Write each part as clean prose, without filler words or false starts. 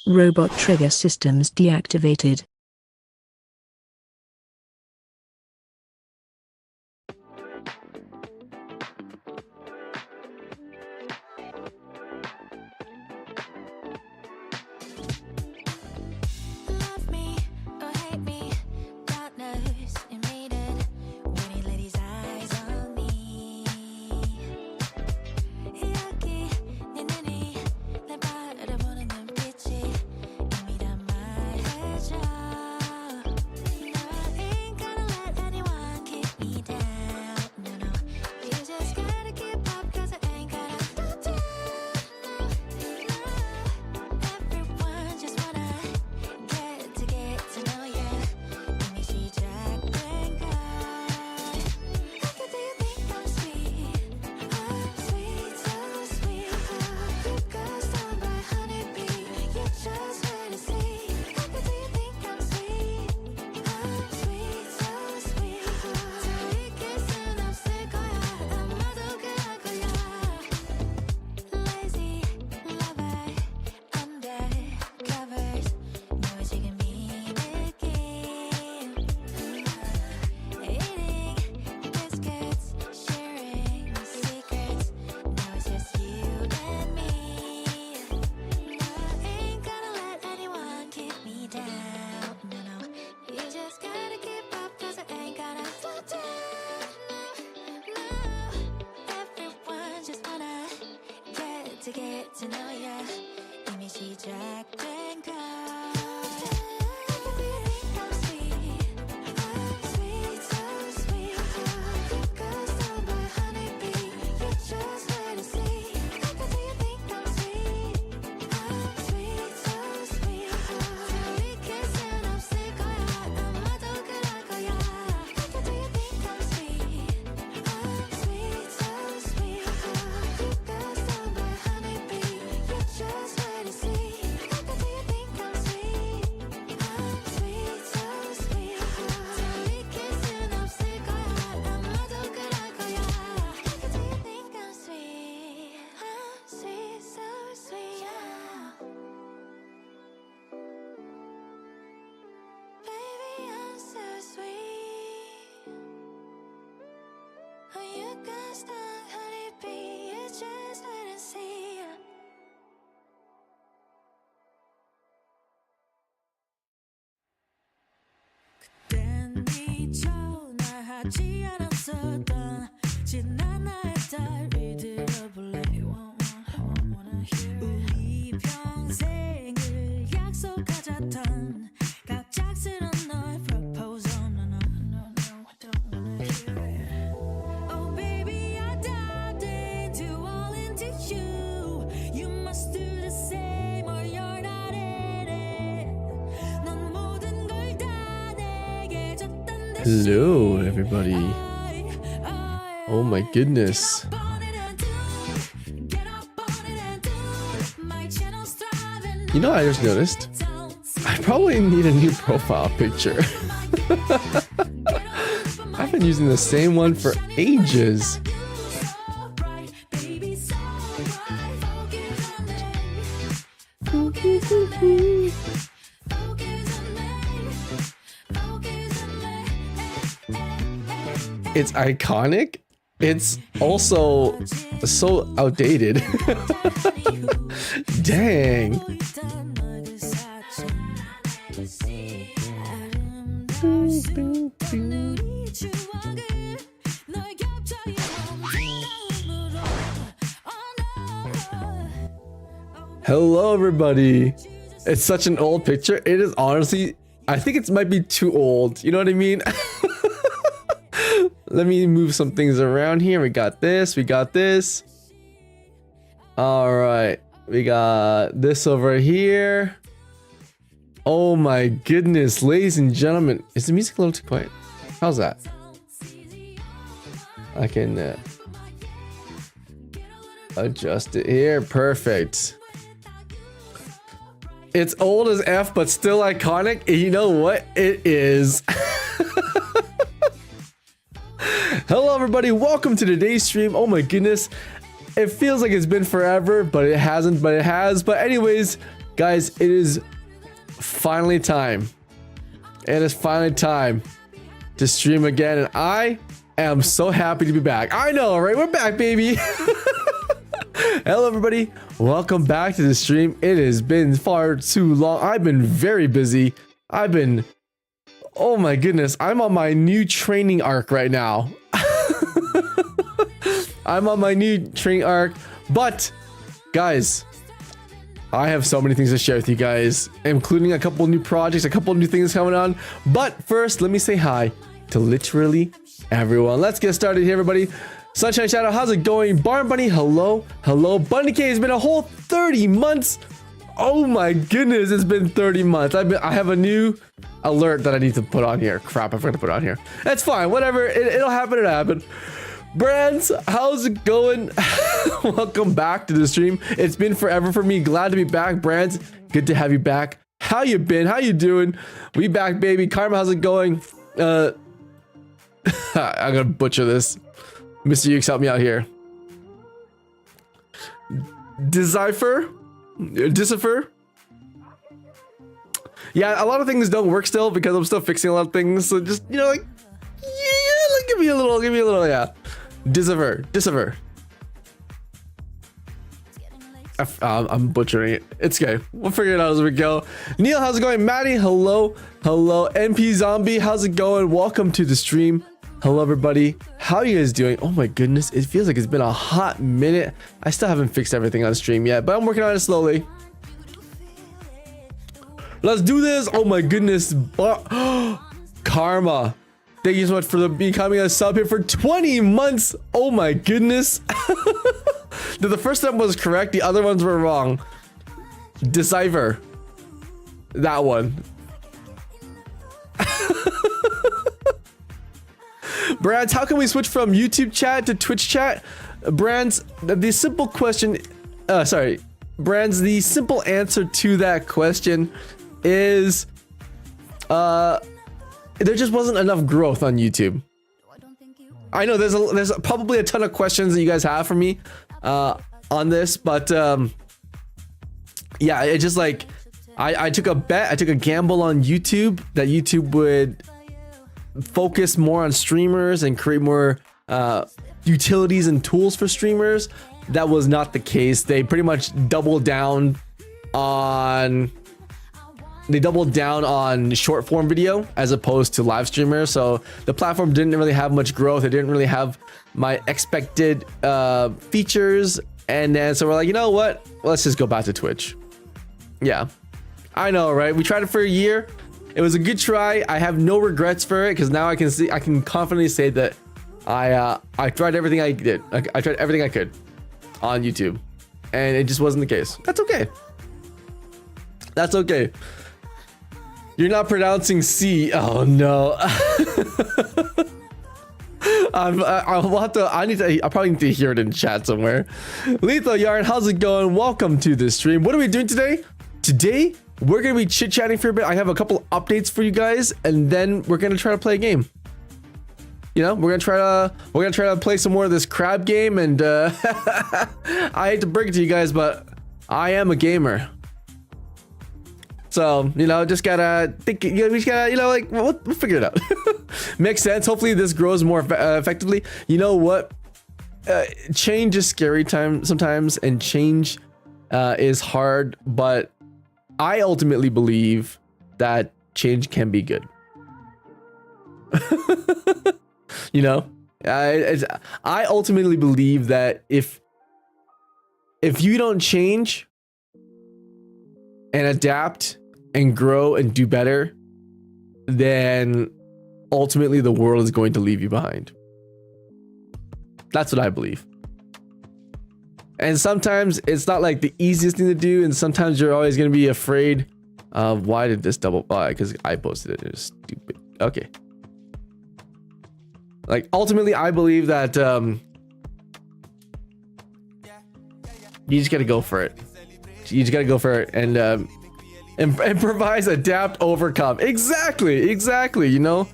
Robot trigger systems deactivated. Love me or hate me, God knows you made it when he laid his eyes on me. 여기 네 눈이 날 바라보는 눈빛이 이미 다 말해줘. No, I ain't gonna let anyone keep me down. No, no, you just gotta keep up 'cause I ain't gonna stop down. Everyone just wanna get to know ya. 이미 시작된 걸. How do you think I'm sweet? I'm sweet, so sweet. You got stung by honeybee. You just wait to see. How do you think I'm sweet? I'm sweet, so sweet. 저희 키스는 없을 거야. 아마도 그럴 거야. Lazy lover, undercovers. 너의 지금 이 느낌. Eating biscuits, sharing secrets. Now it's just you and me. No, I ain't gonna let anyone keep me down. No, no, you just gotta keep up 'cause I ain't gonna slow down. No, everyone just wanna get to know ya. 이미 시작된 걸. How do you think I'm sweet? I'm sweet, so sweet. You got stung by honeybee. You just wait to see. How do you think I'm sweet? I'm sweet, so sweet. 저희 키스는 없을 거야. 아마도 그럴 거야. How do you think I'm sweet? I'm sweet, so sweet. You got stung by honeybee. You just wait to see. How do you think I'm sweet? I'm sweet, so sweet. 저희 키스는 없을 거야. 아마도 그럴 거야. How do you think I'm sweet? I'm sweet, so sweet. Baby, I'm so sweet. Oh, you got stung, honeybee. You just wait and see. 그땐 미처 날 하지 않았었던 지난 나의 딸을 들어볼래. Wanna hear it. 우리 평생을 약속하자던 갑작스런 너의 proposal. No, no, no, no, I don't wanna hear it. Oh baby, I dived into all into you. You must do the same or you're not in it. 넌 모든 걸 다 내게 줬단 듯이. Hello, everybody. Oh my goodness. You know, I just noticed I probably need a new profile picture. I've been using the same one for ages. It's iconic. It's also so outdated. Dang. Hello, everybody. It's such an old picture. It is honestly, I think it might be too old. You know what I mean? Let me move some things around here. We got this. We got this. All right. We got this over here. Oh my goodness, ladies and gentlemen. Is the music a little too quiet? How's that? I can adjust it here. Perfect. It's old as F, but still iconic. And you know what? It is. Hello, everybody. Welcome to today's stream. Oh my goodness. It feels like it's been forever, but it hasn't, but it has. But anyways, Guys, it is finally time. It is finally time to stream again, and I am so happy to be back. I know, right? We're back, baby. Hello, everybody. Welcome back to the stream. It has been far too long. I've been very busy. Oh my goodness. I'm on my new training arc right now. I'm on my new training arc, but guys, I have so many things to share with you guys, including a couple new projects, a couple new things coming on. But first, let me say hi to literally everyone. Let's get started here, everybody. Sunshine Shadow, how's it going? Barn Bunny, hello. Hello. Bunny K, it's been a whole 30 months. Oh my goodness, it's been 30 months. I have a new alert that I need to put on here. Crap, I forgot to put it on here. That's fine, whatever. It'll happen, it'll happen. Brands, how's it going? Welcome back to the stream. It's been forever for me. Glad to be back. Brands, good to have you back. How you been? How you doing? We back, baby. Karma, how's it going? I'm gonna butcher this. Mr. Ukes, help me out here. Decipher? Yeah, a lot of things don't work still because I'm still fixing a lot of things. So just, you know, like, yeah, like, give me a little, yeah. Decipher. I'm butchering it. It's okay. We'll figure it out as we go. Neil, how's it going? Maddie, hello. NP Zombie, how's it going? Welcome to the stream. Hello, everybody. How are you guys doing? Oh my goodness, it feels like it's been a hot minute. I still haven't fixed everything on stream yet, but I'm working on it slowly. Let's do this. Oh my goodness. Karma, thank you so much for becoming a sub here for 20 months. Oh my goodness. The first step was correct, the other ones were wrong. Decipher. That one. Brands, how can we switch from YouTube chat to Twitch chat? Brands, the simple question, Brands, the simple answer to that question is, there just wasn't enough growth on YouTube. I know there's probably a ton of questions that you guys have for me on this, but yeah, it just like I took a bet, I took a gamble on YouTube that YouTube would focus more on streamers and create more utilities and tools for streamers. That was not the case. They pretty much doubled down on short form video as opposed to live streamers. So the platform didn't really have much growth. It didn't really have my expected features. And then so we're like, you know what? Let's just go back to Twitch. Yeah, I know, right? We tried it for a year. It was a good try. I have no regrets for it because now I can confidently say that I tried everything I did. I tried everything I could on YouTube, and it just wasn't the case. That's okay. That's okay. You're not pronouncing C. Oh no. I probably need to hear it in chat somewhere. Lethal Yarn, how's it going? Welcome to the stream. What are we doing today? Today we're gonna be chit-chatting for a bit. I have a couple updates for you guys, and then we're gonna try to play a game. You know, we're gonna try to play some more of this crab game, and I hate to break it to you guys, but I am a gamer. So, you know, just gotta think, we just gotta, you know, like, we'll figure it out. Makes sense. Hopefully this grows more effectively. You know what? Change is scary sometimes, and change is hard, but I ultimately believe that change can be good. You know, I ultimately believe that if you don't change and adapt and grow and do better, then ultimately the world is going to leave you behind. That's what I believe. And sometimes it's not like the easiest thing to do, and sometimes you're always going to be afraid of, why did this double buy? Because I posted it. It was stupid. Okay. Like, ultimately, I believe that you just got to go for it. You just got to go for it and improvise, adapt, overcome. Exactly. You know,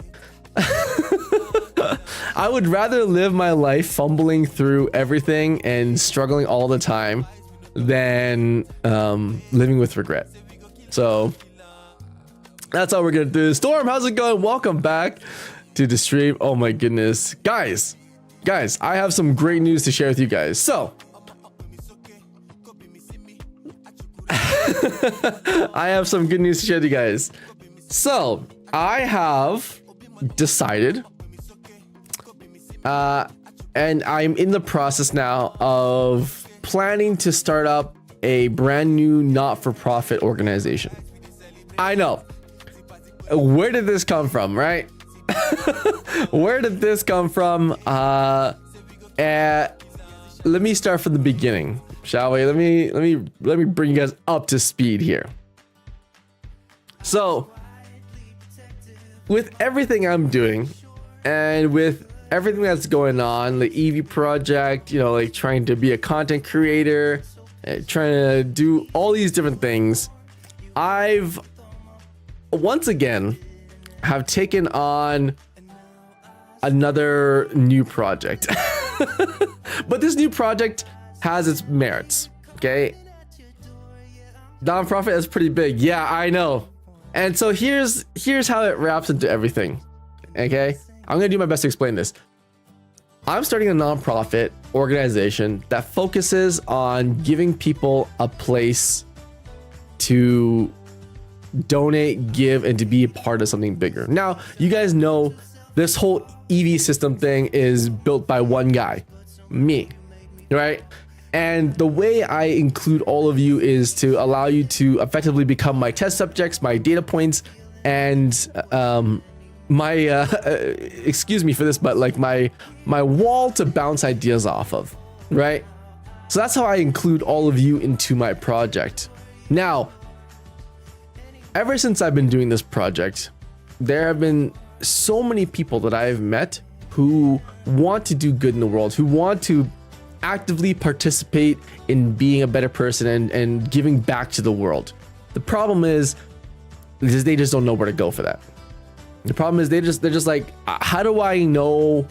I would rather live my life fumbling through everything and struggling all the time than living with regret. So that's how we're gonna do. Storm, how's it going? Welcome back to the stream. Oh my goodness, guys, I have some great news to share with you guys. So I have some good news to share with you guys. So I have decided, and I'm in the process now of planning to start up a brand new not-for-profit organization. I know. Where did this come from, right? Where did this come from? Let me start from the beginning, shall we? Let me bring you guys up to speed here. So, with everything I'm doing, and with everything that's going on, the EV project, you know, like trying to be a content creator, trying to do all these different things, I've once again have taken on another new project. But this new project has its merits, okay? Nonprofit is pretty big. Yeah, I know. And so here's how it wraps into everything, okay? I'm gonna do my best to explain this. I'm starting a nonprofit organization that focuses on giving people a place to donate, give, and to be a part of something bigger. Now, you guys know this whole EV system thing is built by one guy, me, right? And the way I include all of you is to allow you to effectively become my test subjects, my data points, and my excuse me for this, but like my wall to bounce ideas off of, right? So that's how I include all of you into my project. Now, ever since I've been doing this project, there have been so many people that I've met who want to do good in the world, who want to actively participate in being a better person and giving back to the world. The problem is they just don't know where to go for that. The problem is they're just like, how do I know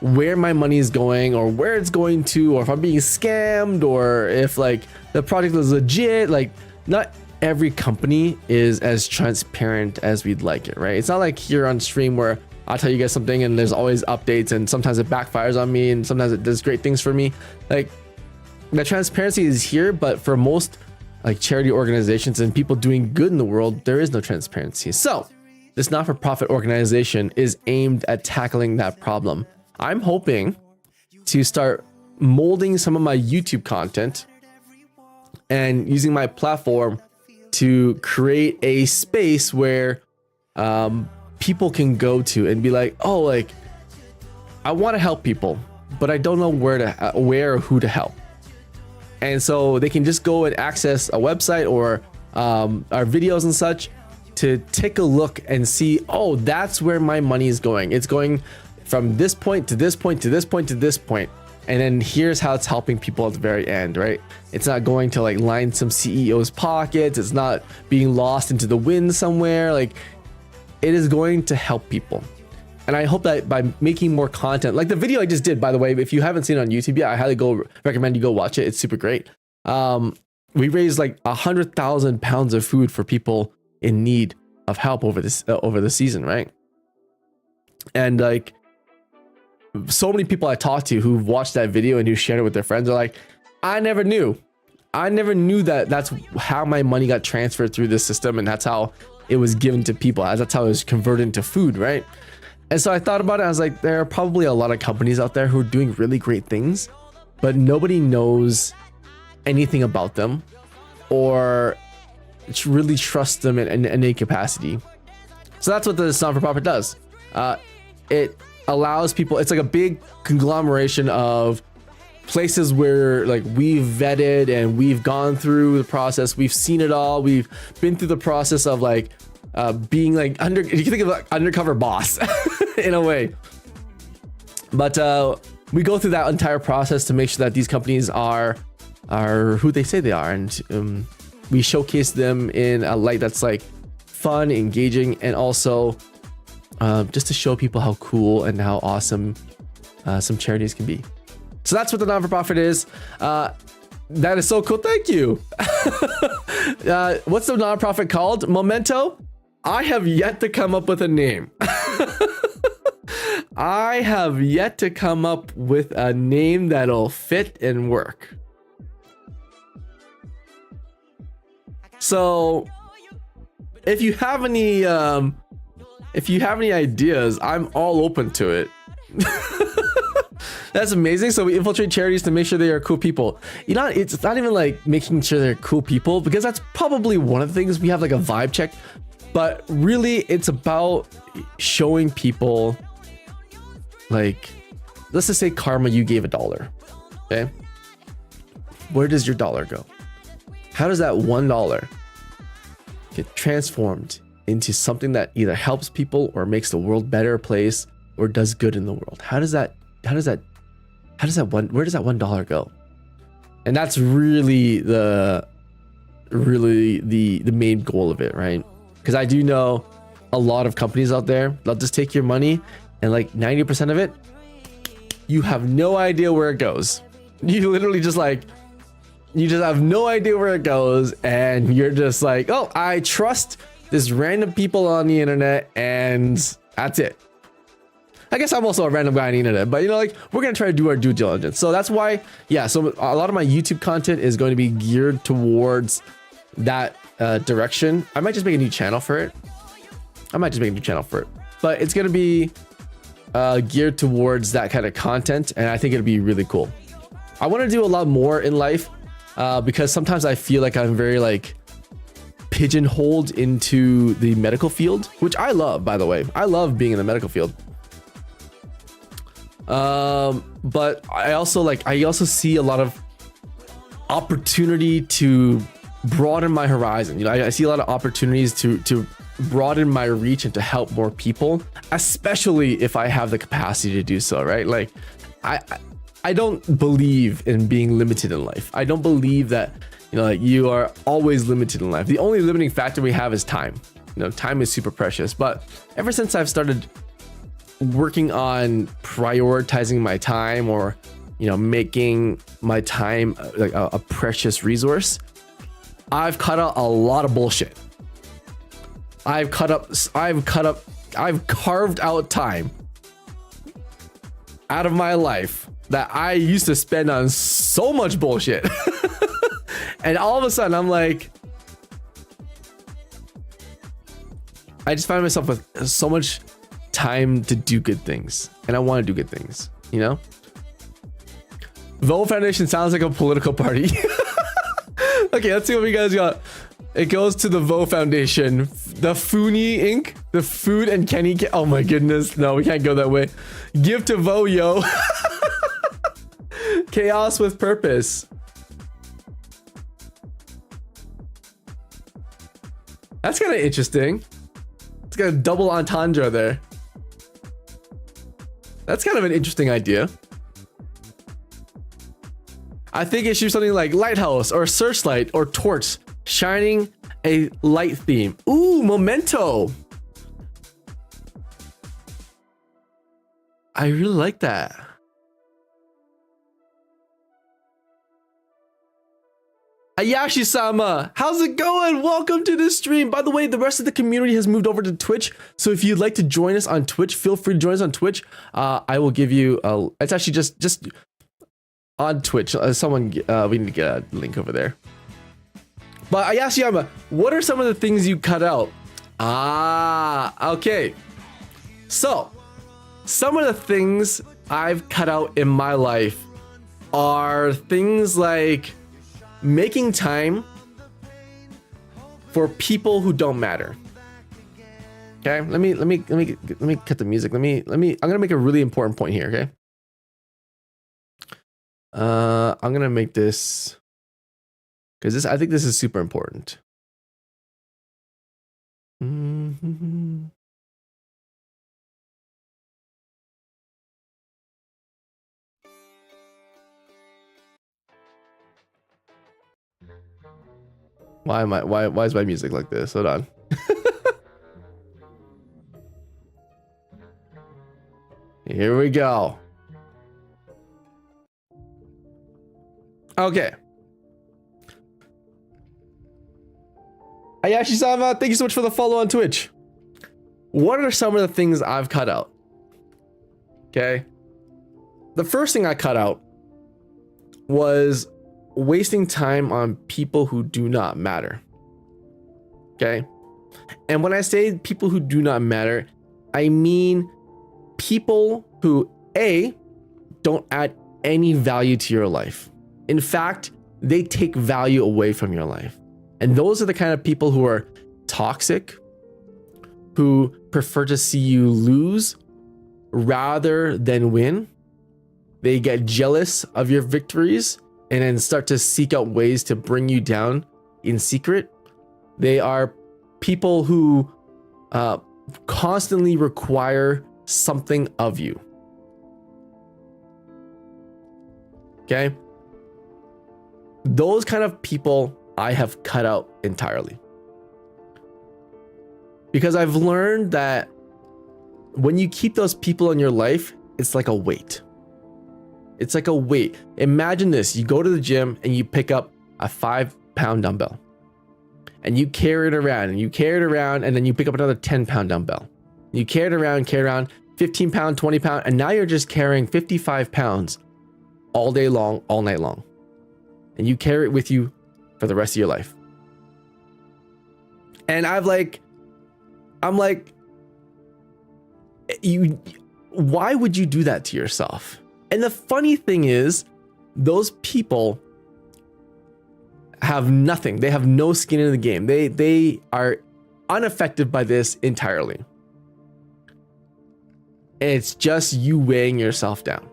where my money is going, or where it's going to, or if I'm being scammed, or if like the project is legit? Like, not every company is as transparent as we'd like it, right? It's not like here on stream where I'll tell you guys something and there's always updates, and sometimes it backfires on me and sometimes it does great things for me. Like, the transparency is here, but for most like charity organizations and people doing good in the world, there is no transparency. So this not-for-profit organization is aimed at tackling that problem. I'm hoping to start molding some of my YouTube content and using my platform to create a space where people can go to and be like, oh, like, I want to help people, but I don't know where or who to help. And so they can just go and access a website or our videos and such to take a look and see, oh, that's where my money is going. It's going from this point to this point to this point to this point. And then here's how it's helping people at the very end, right? It's not going to like line some CEO's pockets. It's not being lost into the wind somewhere. Like, it is going to help people. And I hope that by making more content, like the video I just did, by the way, if you haven't seen it on YouTube yet, I highly recommend you go watch it. It's super great. We raised like 100,000 pounds of food for people in need of help over the season, right? And like, so many people I talked to who watched that video and who shared it with their friends are like, I never knew that that's how my money got transferred through this system, and that's how it was given to people, as that's how it was converted into food, right? And so I thought about it. I was like, there are probably a lot of companies out there who are doing really great things, but nobody knows anything about them or really trust them in any capacity. So that's what this not-for-profit does. It allows people, it's like a big conglomeration of places where like we've vetted and we've gone through the process, we've seen it all, we've been through the process of like being like you can think of like undercover boss in a way, but we go through that entire process to make sure that these companies are who they say they are, and we showcase them in a light that's like fun, engaging, and also just to show people how cool and how awesome some charities can be. So that's what the non-for-profit is. That is so cool. Thank you. What's the nonprofit called? Memento? I have yet to come up with a name. I have yet to come up with a name that'll fit and work. So if you have any ideas, I'm all open to it. That's amazing. So we infiltrate charities to make sure they are cool people. You know, it's not even like making sure they're cool people, because that's probably one of the things. We have like a vibe check, but really it's about showing people, like, let's just say Karma, you gave $1. Okay. Where does your dollar go? How does that $1 get transformed into something that either helps people or makes the world better place or does good in the world? Where does that $1 go? And that's really the main goal of it, right? Because I do know a lot of companies out there, they'll just take your money and like 90% of it, you have no idea where it goes. You literally just like, you just have no idea where it goes, and you're just like, oh, I trust this random people on the internet, and that's it. I guess I'm also a random guy on the internet, but you know, like, we're gonna try to do our due diligence. So that's why, yeah, so a lot of my YouTube content is going to be geared towards that direction. I might just make a new channel for it. But it's gonna be geared towards that kind of content, and I think it'll be really cool. I want to do a lot more in life, because sometimes I feel like I'm very like pigeonholed into the medical field, which I love, by the way. I love being in the medical field. But I also see a lot of opportunity to broaden my horizon. You know, I see a lot of opportunities to broaden my reach and to help more people, especially if I have the capacity to do so, right? Like, I don't believe in being limited in life. I don't believe that, you know, like, you are always limited in life. The only limiting factor we have is time. You know, time is super precious. But ever since I've started working on prioritizing my time, or, you know, making my time like a precious resource, I've cut out a lot of bullshit. I've carved out time out of my life that I used to spend on so much bullshit. And all of a sudden I'm like, I just find myself with so much time to do good things, and I want to do good things, you know? Vo Foundation sounds like a political party. Okay, let's see what we guys got. It goes to the Vo Foundation, the Funi Inc., the Food and Kenny. Oh my goodness, no, we can't go that way. Give to Vo, yo. Chaos with purpose. That's kind of interesting. It's got a double entendre there. That's kind of an interesting idea. I think it should be something like lighthouse or searchlight or torch, shining a light theme. Ooh, memento. I really like that. Ayashi-sama, how's it going? Welcome to the stream. By the way, the rest of the community has moved over to Twitch, so if you'd like to join us on Twitch, feel free to join us on Twitch. I will give you a, it's actually just on Twitch. We need to get a link over there. But Ayashi-sama, what are some of the things you cut out? Okay. So, some of the things I've cut out in my life are things like making time for people who don't matter. Okay, let me cut the music. I'm gonna make a really important point here. Okay, I'm gonna make this because I think this is super important. Why is my music like this? Hold on. Here we go. Okay. Ayashi-sama, thank you so much for the follow on Twitch. What are some of the things I've cut out? Okay. The first thing I cut out was wasting time on people who do not matter. Okay. And when I say people who do not matter, I mean people who A, don't add any value to your life. In fact, they take value away from your life. And those are the kind of people who are toxic, who prefer to see you lose rather than win. They get jealous of your victories and then start to seek out ways to bring you down in secret. They are people who constantly require something of you. Okay? Those kind of people I have cut out entirely. Because I've learned that when you keep those people in your life, it's like a weight. It's like a weight. Imagine this. You go to the gym and you pick up a 5-pound dumbbell. And you carry it around and you carry it around, and then you pick up another 10-pound dumbbell. You carry it around, 15 pound, 20 pound, and now you're just carrying 55 pounds all day long, all night long. And you carry it with you for the rest of your life. And I'm like, why would you do that to yourself? And the funny thing is, those people have nothing. They have no skin in the game. They are unaffected by this entirely. And it's just you weighing yourself down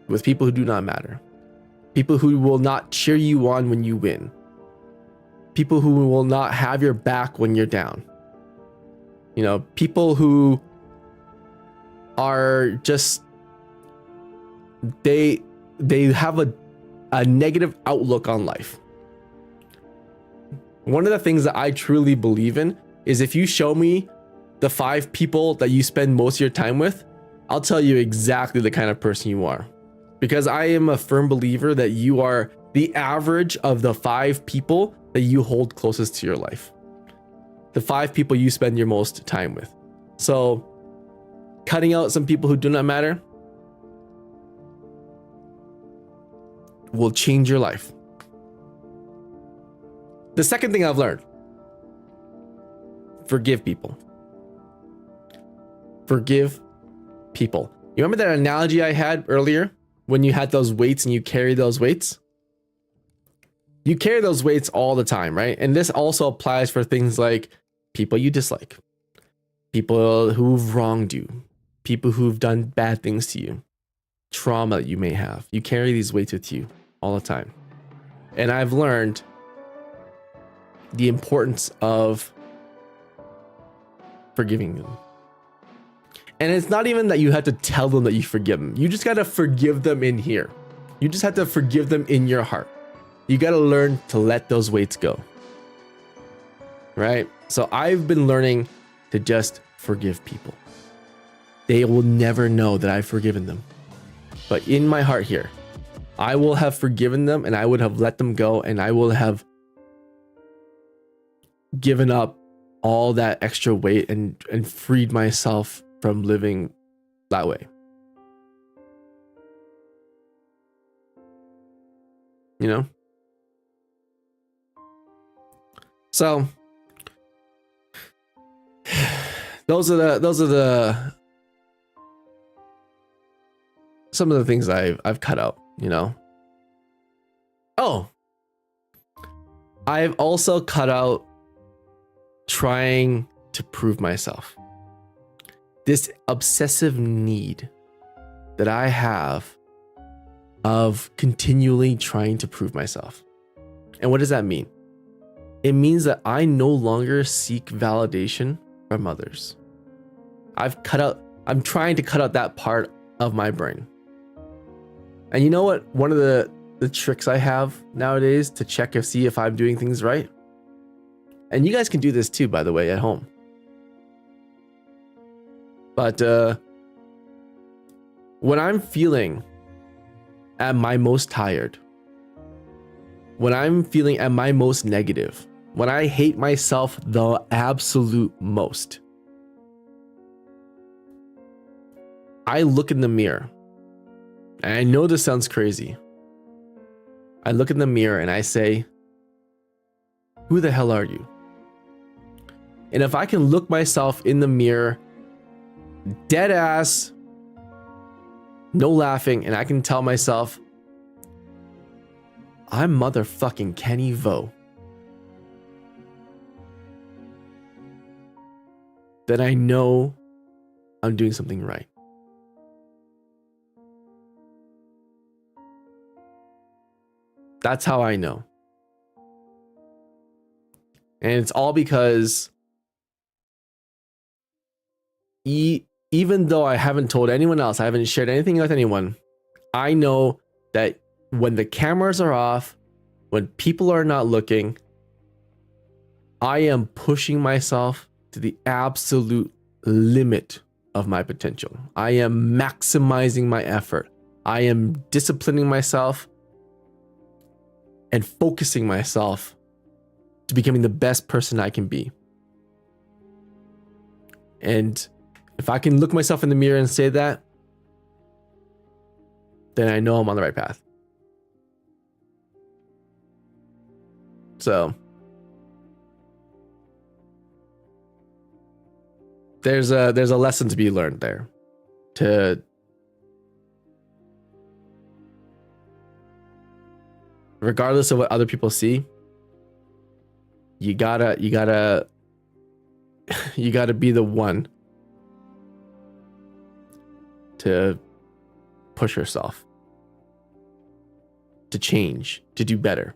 with people who do not matter. People who will not cheer you on when you win. People who will not have your back when you're down. You know, people who are just, they have a negative outlook on life. One of the things that I truly believe in is if you show me the 5 people that you spend most of your time with, I'll tell you exactly the kind of person you are. Because I am a firm believer that you are the average of the 5 people that you hold closest to your life. The 5 people you spend your most time with. So cutting out some people who do not matter will change your life. The second thing I've learned, forgive people. Forgive people. You remember that analogy I had earlier when you had those weights and you carry those weights? You carry those weights all the time, right? And this also applies for things like people you dislike, people who've wronged you, people who've done bad things to you, trauma that you may have. You carry these weights with you all the time. And I've learned the importance of forgiving them. And it's not even that you have to tell them that you forgive them. You just got to forgive them in here. You just have to forgive them in your heart. You got to learn to let those weights go. Right? So I've been learning to just forgive people. They will never know that I've forgiven them. But in my heart here, I will have forgiven them, and I would have let them go, and I will have given up all that extra weight and freed myself from living that way. You know? So those are the some of the things I've cut out, you know. Oh, I've also cut out trying to prove myself. This obsessive need that I have of continually trying to prove myself. And what does that mean? It means that I no longer seek validation from others. I'm trying to cut out that part of my brain. And you know what? One of the tricks I have nowadays to check and see if I'm doing things right. And you guys can do this too, by the way, at home. But when I'm feeling at my most tired, when I'm feeling at my most negative, when I hate myself the absolute most, I look in the mirror. And I know this sounds crazy. I look in the mirror and I say, who the hell are you? And if I can look myself in the mirror, dead ass, no laughing, and I can tell myself, I'm motherfucking Kenny Vo, then I know I'm doing something right. That's how I know. And it's all because even though I haven't told anyone else, I haven't shared anything with anyone, I know that when the cameras are off, when people are not looking, I am pushing myself to the absolute limit of my potential. I am maximizing my effort. I am disciplining myself and focusing myself to becoming the best person I can be. And if I can look myself in the mirror and say that, then I know I'm on the right path. So there's a lesson to be learned there. To regardless of what other people see, you gotta be the one to push yourself, to change, to do better.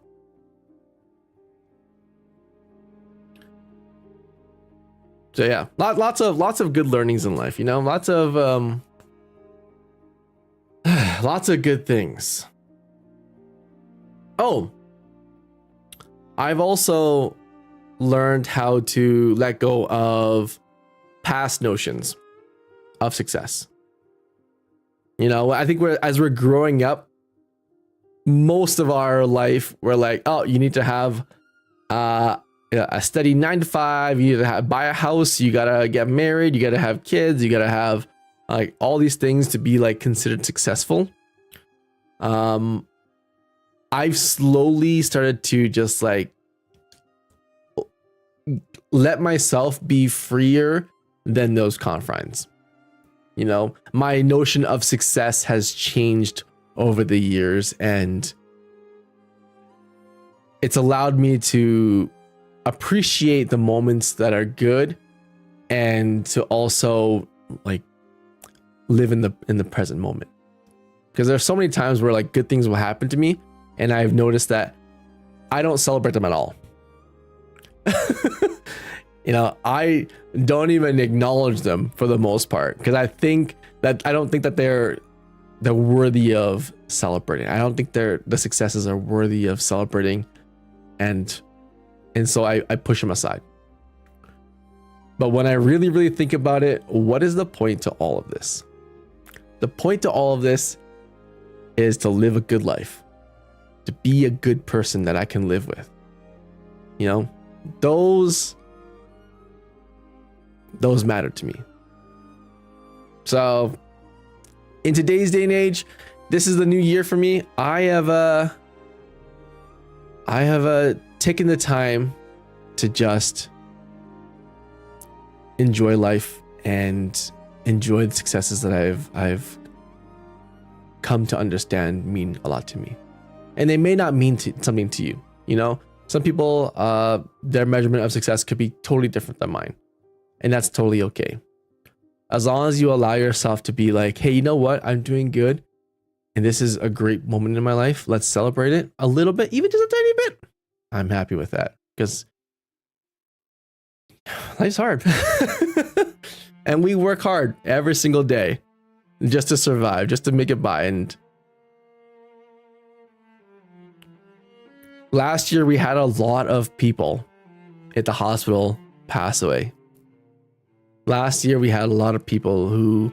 So yeah, lots of good learnings in life, you know, lots of good things. Oh, I've also learned how to let go of past notions of success. You know, I think as we're growing up, most of our life, we're like, oh, you need to have a steady 9 to 5. You need to buy a house. You gotta get married. You gotta have kids. You gotta have like all these things to be like considered successful. I've slowly started to just like let myself be freer than those confines. You know, my notion of success has changed over the years, and it's allowed me to appreciate the moments that are good and to also like live in the present moment. Because there's so many times where like good things will happen to me and I've noticed that I don't celebrate them at all. You know, I don't even acknowledge them for the most part because I don't think that they're worthy of celebrating. I don't think the successes are worthy of celebrating, and so I push them aside. But when I really, really think about it, what is the point to all of this? The point to all of this is to live a good life, to be a good person that I can live with. You know, those matter to me. So in today's day and age, this is the new year for me. I have taken the time to just enjoy life and enjoy the successes that I've come to understand mean a lot to me. And they may not mean something to you. You know, some people, their measurement of success could be totally different than mine. And that's totally okay. As long as you allow yourself to be like, hey, you know what? I'm doing good. And this is a great moment in my life. Let's celebrate it a little bit, even just a tiny bit. I'm happy with that because life's hard. And we work hard every single day just to survive, just to make it by. And last year we had a lot of people at the hospital pass away. Last year we had a lot of people who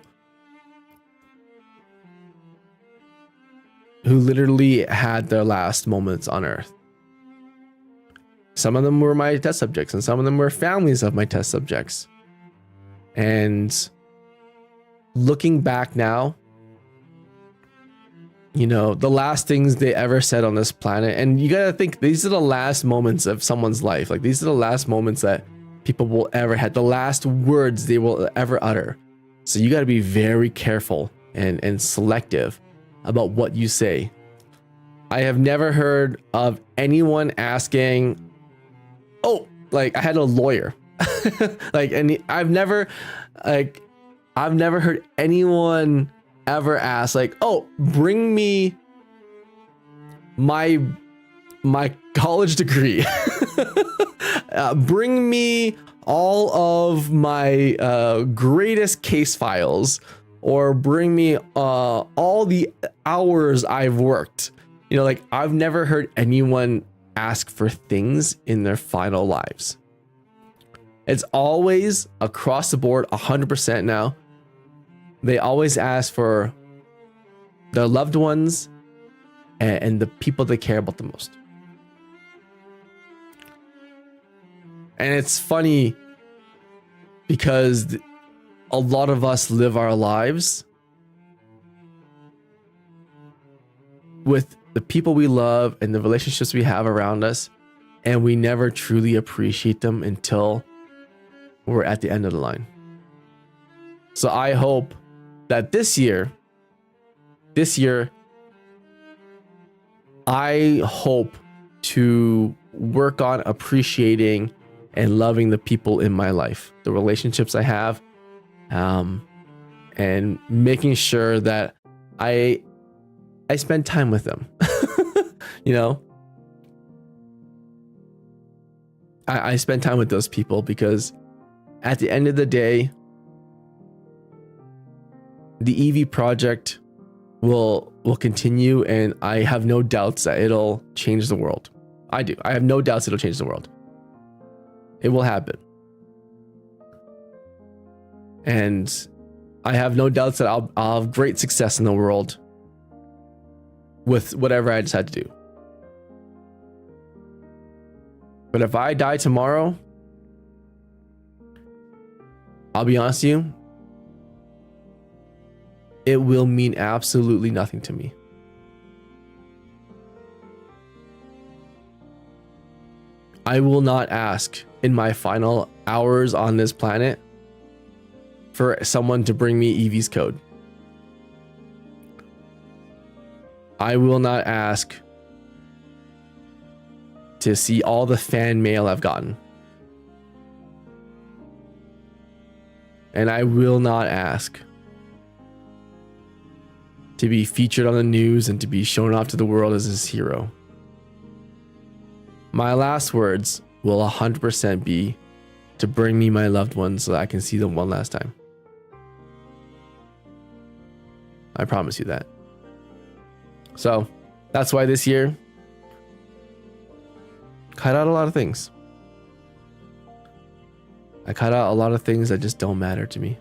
literally had their last moments on earth. Some of them were my test subjects, and some of them were families of my test subjects. And looking back now, you know, the last things they ever said on this planet, and you gotta think, these are the last moments of someone's life. Like, these are the last moments that people will ever have, the last words they will ever utter. So you gotta be very careful and selective about what you say. I have never heard of anyone asking, oh, like, I had a lawyer. Like, and I've never heard anyone ever ask, like, oh, bring me my college degree. Bring me all of my greatest case files, or bring me all the hours I've worked. You know, like, I've never heard anyone ask for things in their final lives. It's always across the board, 100% now. They always ask for their loved ones and the people they care about the most. And it's funny because a lot of us live our lives with the people we love and the relationships we have around us, and we never truly appreciate them until we're at the end of the line. So I hope that this year, I hope to work on appreciating and loving the people in my life, the relationships I have, and making sure that I spend time with them. You know, I spend time with those people, because at the end of the day, the EV project will continue, and I have no doubts that it'll change the world. I do. I have no doubts it'll change the world. It will happen. And I have no doubts that I'll have great success in the world with whatever I decide to do. But if I die tomorrow, I'll be honest with you, it will mean absolutely nothing to me. I will not ask in my final hours on this planet for someone to bring me EV's code. I will not ask to see all the fan mail I've gotten. And I will not ask to be featured on the news and to be shown off to the world as his hero. My last words will 100% be to bring me my loved ones so that I can see them one last time. I promise you that. So that's why this year, cut out a lot of things. I cut out a lot of things that just don't matter to me.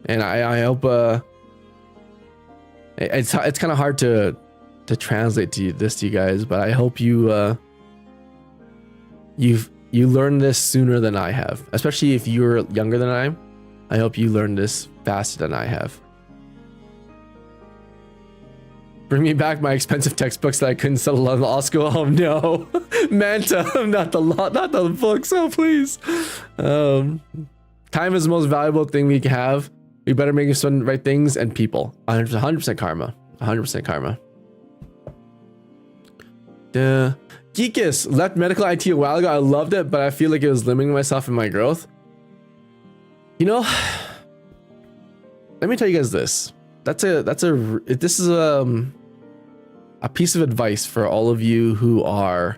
And I hope it's kind of hard to translate to you guys, but I hope you learn this sooner than I have, especially if you're younger than I am. I hope you learn this faster than I have. Bring me back my expensive textbooks that I couldn't settle on law school. Oh no, Manta, not the books. Oh please. Time is the most valuable thing we can have. We better make us spend the right things and people. 100% karma. 100% karma. Geekus left medical IT a while ago. I loved it, but I feel like it was limiting myself in my growth. You know, let me tell you guys this. This is a piece of advice for all of you who are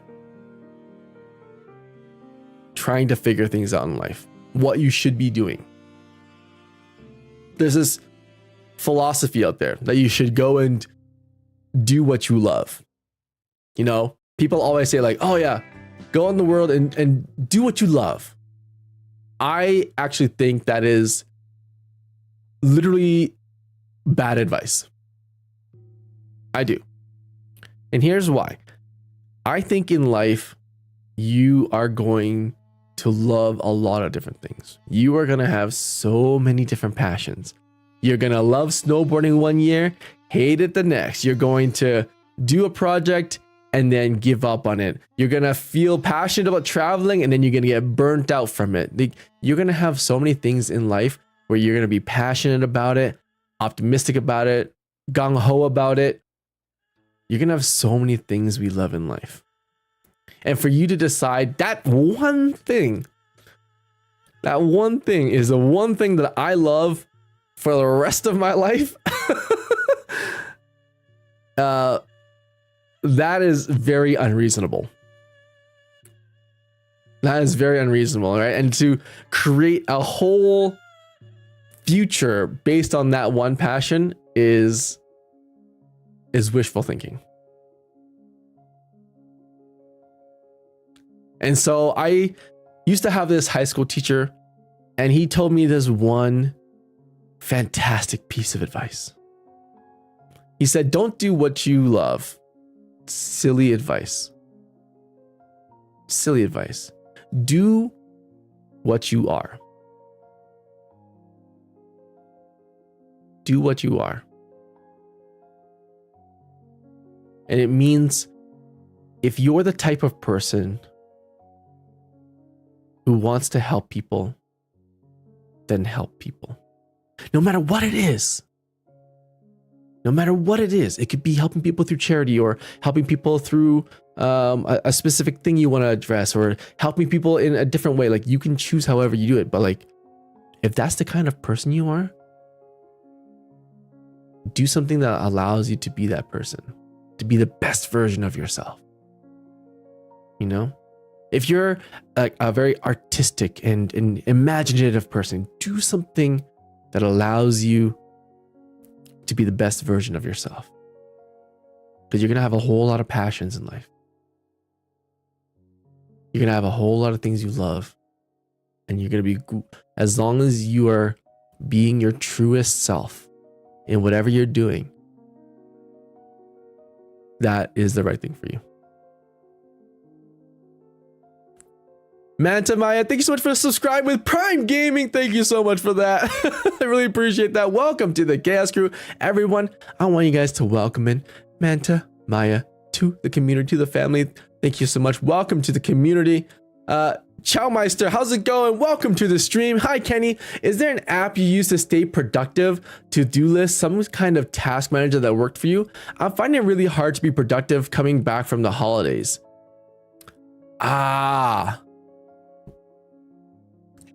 trying to figure things out in life. What you should be doing. There's this philosophy out there that you should go and do what you love. You know, people always say like, oh yeah, go in the world and do what you love. I actually think that is literally bad advice. I do. And here's why. I think in life, you are going to love a lot of different things. You are going to have so many different passions. You're going to love snowboarding one year, hate it the next. You're going to do a project and then give up on it. You're going to feel passionate about traveling and then you're going to get burnt out from it. You're going to have so many things in life where you're going to be passionate about it, optimistic about it, gung-ho about it. You're going to have so many things we love in life. And for you to decide that one thing is the one thing that I love for the rest of my life, that is very unreasonable. That is very unreasonable, right? And to create a whole future based on that one passion is wishful thinking. And so I used to have this high school teacher, and he told me this one fantastic piece of advice. He said, don't do what you love. Silly advice. Silly advice. Do what you are. Do what you are. And it means if you're the type of person who wants to help people, then help people. No matter what it is. No matter what it is. It could be helping people through charity or helping people through a specific thing you want to address or helping people in a different way. Like you can choose however you do it. But like, if that's the kind of person you are, do something that allows you to be that person, to be the best version of yourself. You know? If you're a very artistic and imaginative person, do something that allows you to be the best version of yourself. Because you're going to have a whole lot of passions in life. You're going to have a whole lot of things you love. And you're going to be, as long as you are being your truest self in whatever you're doing, that is the right thing for you. Manta Maya, thank you so much for subscribing with Prime Gaming. Thank you so much for that. I really appreciate that. Welcome to the Chaos Crew. Everyone, I want you guys to welcome in Manta Maya to the community, to the family. Thank you so much. Welcome to the community. Chowmeister, how's it going? Welcome to the stream. Hi, Kenny. Is there an app you use to stay productive? To-do list, some kind of task manager that worked for you? I'm finding it really hard to be productive coming back from the holidays.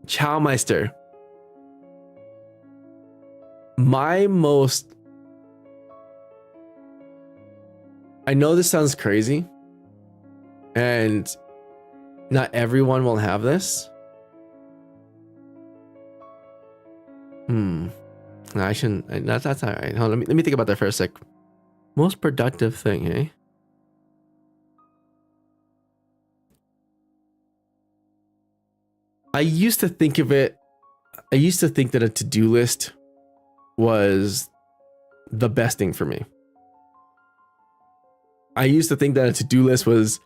Chowmeister. I know this sounds crazy, and not everyone will have this. No, I shouldn't. That's all right. Hold on, let me think about that for a sec. Most productive thing, eh? I used to think that a to-do list was the best thing for me. I used to think that a to-do list was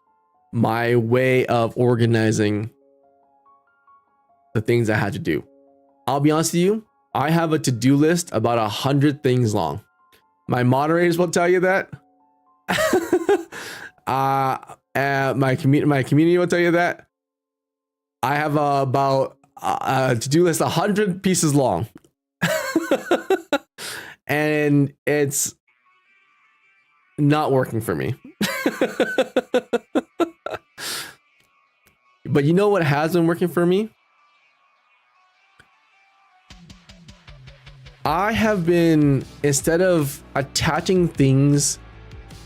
my way of organizing the things I had to do. I'll be honest with you, I have a to-do list about 100 things long. My moderators will tell you that. My community will tell you that. I have about a to-do list 100 pieces long. And it's not working for me. But you know what has been working for me? I have been, instead of attaching things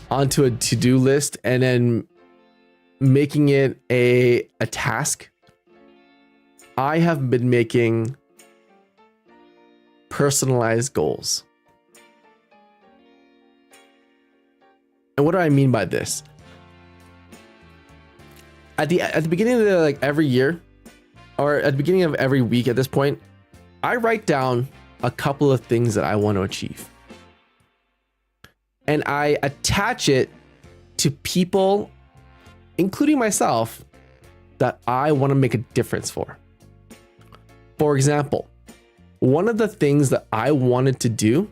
onto a to-do list and then making it a task, I have been making personalized goals. And what do I mean by this? At the beginning of every year, or at the beginning of every week at this point, I write down a couple of things that I want to achieve. And I attach it to people, including myself, that I want to make a difference for. For example, one of the things that I wanted to do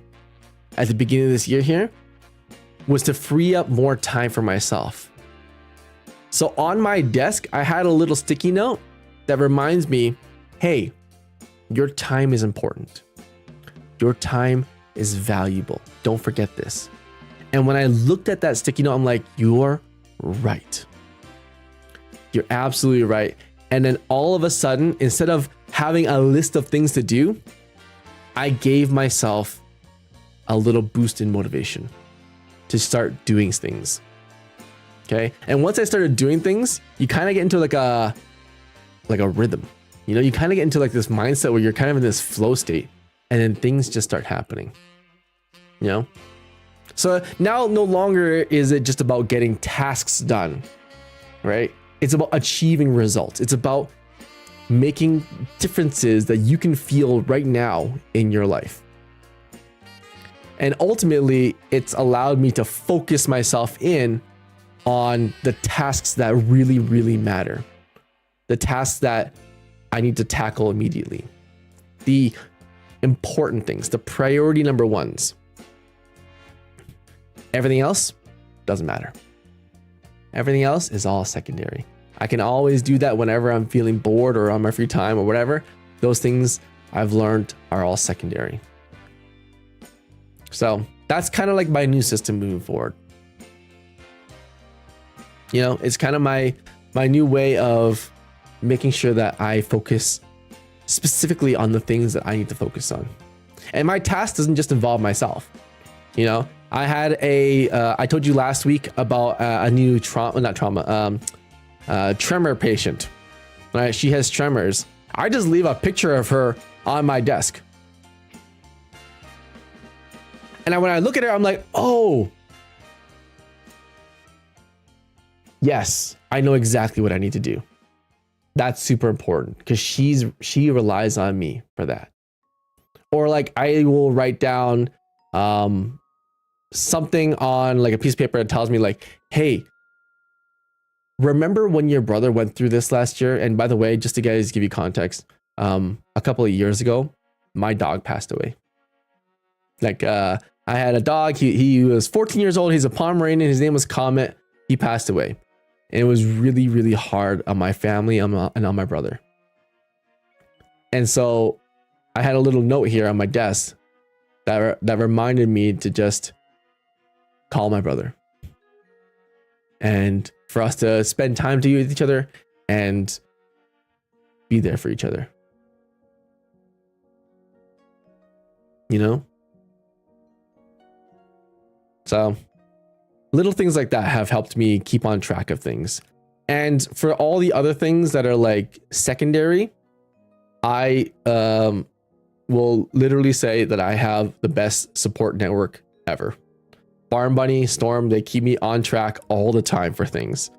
at the beginning of this year here was to free up more time for myself. So on my desk, I had a little sticky note that reminds me, hey, your time is important. Your time is valuable. Don't forget this. And when I looked at that sticky note, I'm like, you're right. You're absolutely right. And then all of a sudden, instead of having a list of things to do, I gave myself a little boost in motivation to start doing things. Okay. And once I started doing things, you kind of get into like a rhythm. You know, you kind of get into like this mindset where you're kind of in this flow state, and then things just start happening. You know? So now no longer is it just about getting tasks done, right? It's about achieving results. It's about making differences that you can feel right now in your life. And ultimately, it's allowed me to focus myself in on the tasks that really, really matter. The tasks that I need to tackle immediately. The important things, the priority number ones. Everything else doesn't matter. Everything else is all secondary. I can always do that whenever I'm feeling bored or on my free time or whatever. Those things I've learned are all secondary. So that's kind of like my new system moving forward. You know, it's kind of my new way of making sure that I focus specifically on the things that I need to focus on. And my task doesn't just involve myself. You know, I had I told you last week about a new tremor patient, right? She has tremors. I just leave a picture of her on my desk. And when I look at her, I'm like, oh, yes, I know exactly what I need to do. That's super important because she relies on me for that. Or like I will write down something on like a piece of paper that tells me like, hey, remember when your brother went through this last year? And by the way, just to guys give you context, a couple of years ago, my dog passed away. Like I had a dog. He was 14 years old. He's a Pomeranian. His name was Comet. He passed away. And it was really, really hard on my family and on my brother. And so I had a little note here on my desk that reminded me to just call my brother. And for us to spend time to with each other and be there for each other. You know? So little things like that have helped me keep on track of things. And for all the other things that are like secondary, I will literally say that I have the best support network ever. Farm Bunny, Storm, they keep me on track all the time for things.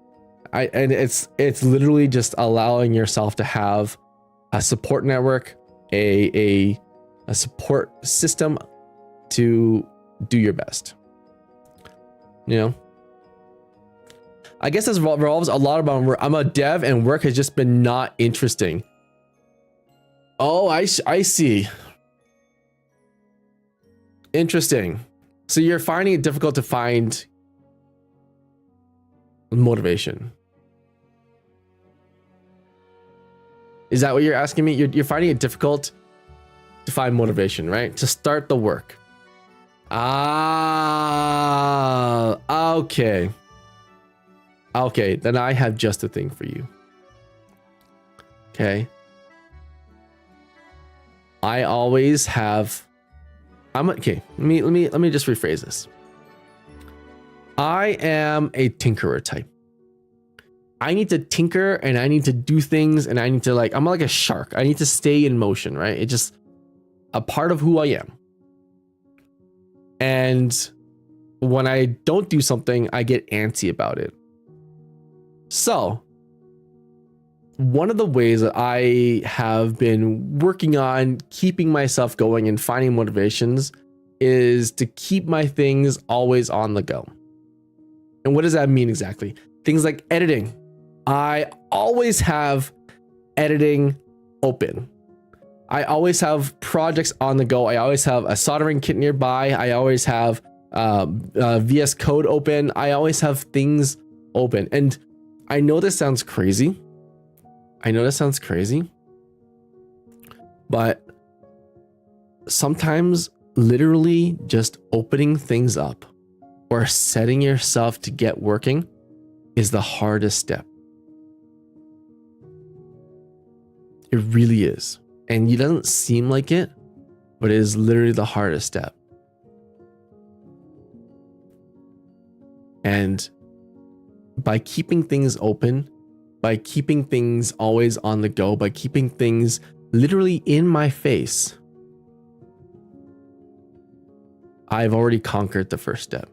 And it's literally just allowing yourself to have a support network, a support system to do your best. You know, I guess this revolves a lot about work. I'm a dev and work has just been not interesting. Oh, I see. Interesting. So you're finding it difficult to find motivation. Is that what you're asking me? You're finding it difficult to find motivation, right? To start the work. Ah, okay. Okay, then I have just a thing for you. Okay. I always have. Okay. Let me just rephrase this. I am a tinkerer type. I need to tinker and I need to do things and I need to I'm like a shark. I need to stay in motion, right? It's just a part of who I am. And when I don't do something, I get antsy about it. So, one of the ways that I have been working on keeping myself going and finding motivations is to keep my things always on the go. And what does that mean exactly? Things like editing. I always have editing open. I always have projects on the go. I always have a soldering kit nearby. I always have VS Code open. I always have things open. And I know this sounds crazy. But sometimes literally just opening things up or setting yourself to get working is the hardest step. It really is. And it doesn't seem like it, but it is literally the hardest step. And by keeping things open, by keeping things always on the go, by keeping things literally in my face, I've already conquered the first step.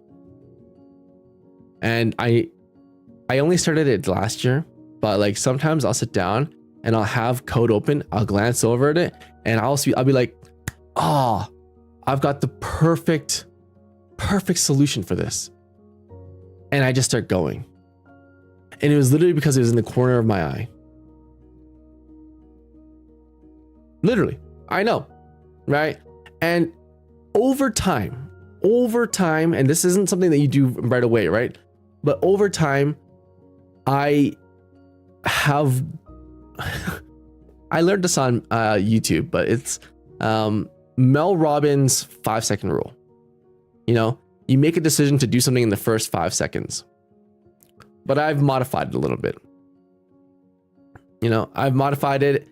And I only started it last year, but like sometimes I'll sit down and I'll have code open, I'll glance over at it, and I'll be like, oh, I've got the perfect solution for this. And I just start going. And it was literally because it was in the corner of my eye. Literally, I know, right? And over time, and this isn't something that you do right away, right? But over time, I have, I learned this on YouTube, but it's Mel Robbins' 5-second rule. You know, you make a decision to do something in the first 5 seconds. But I've modified it a little bit. You know, I've modified it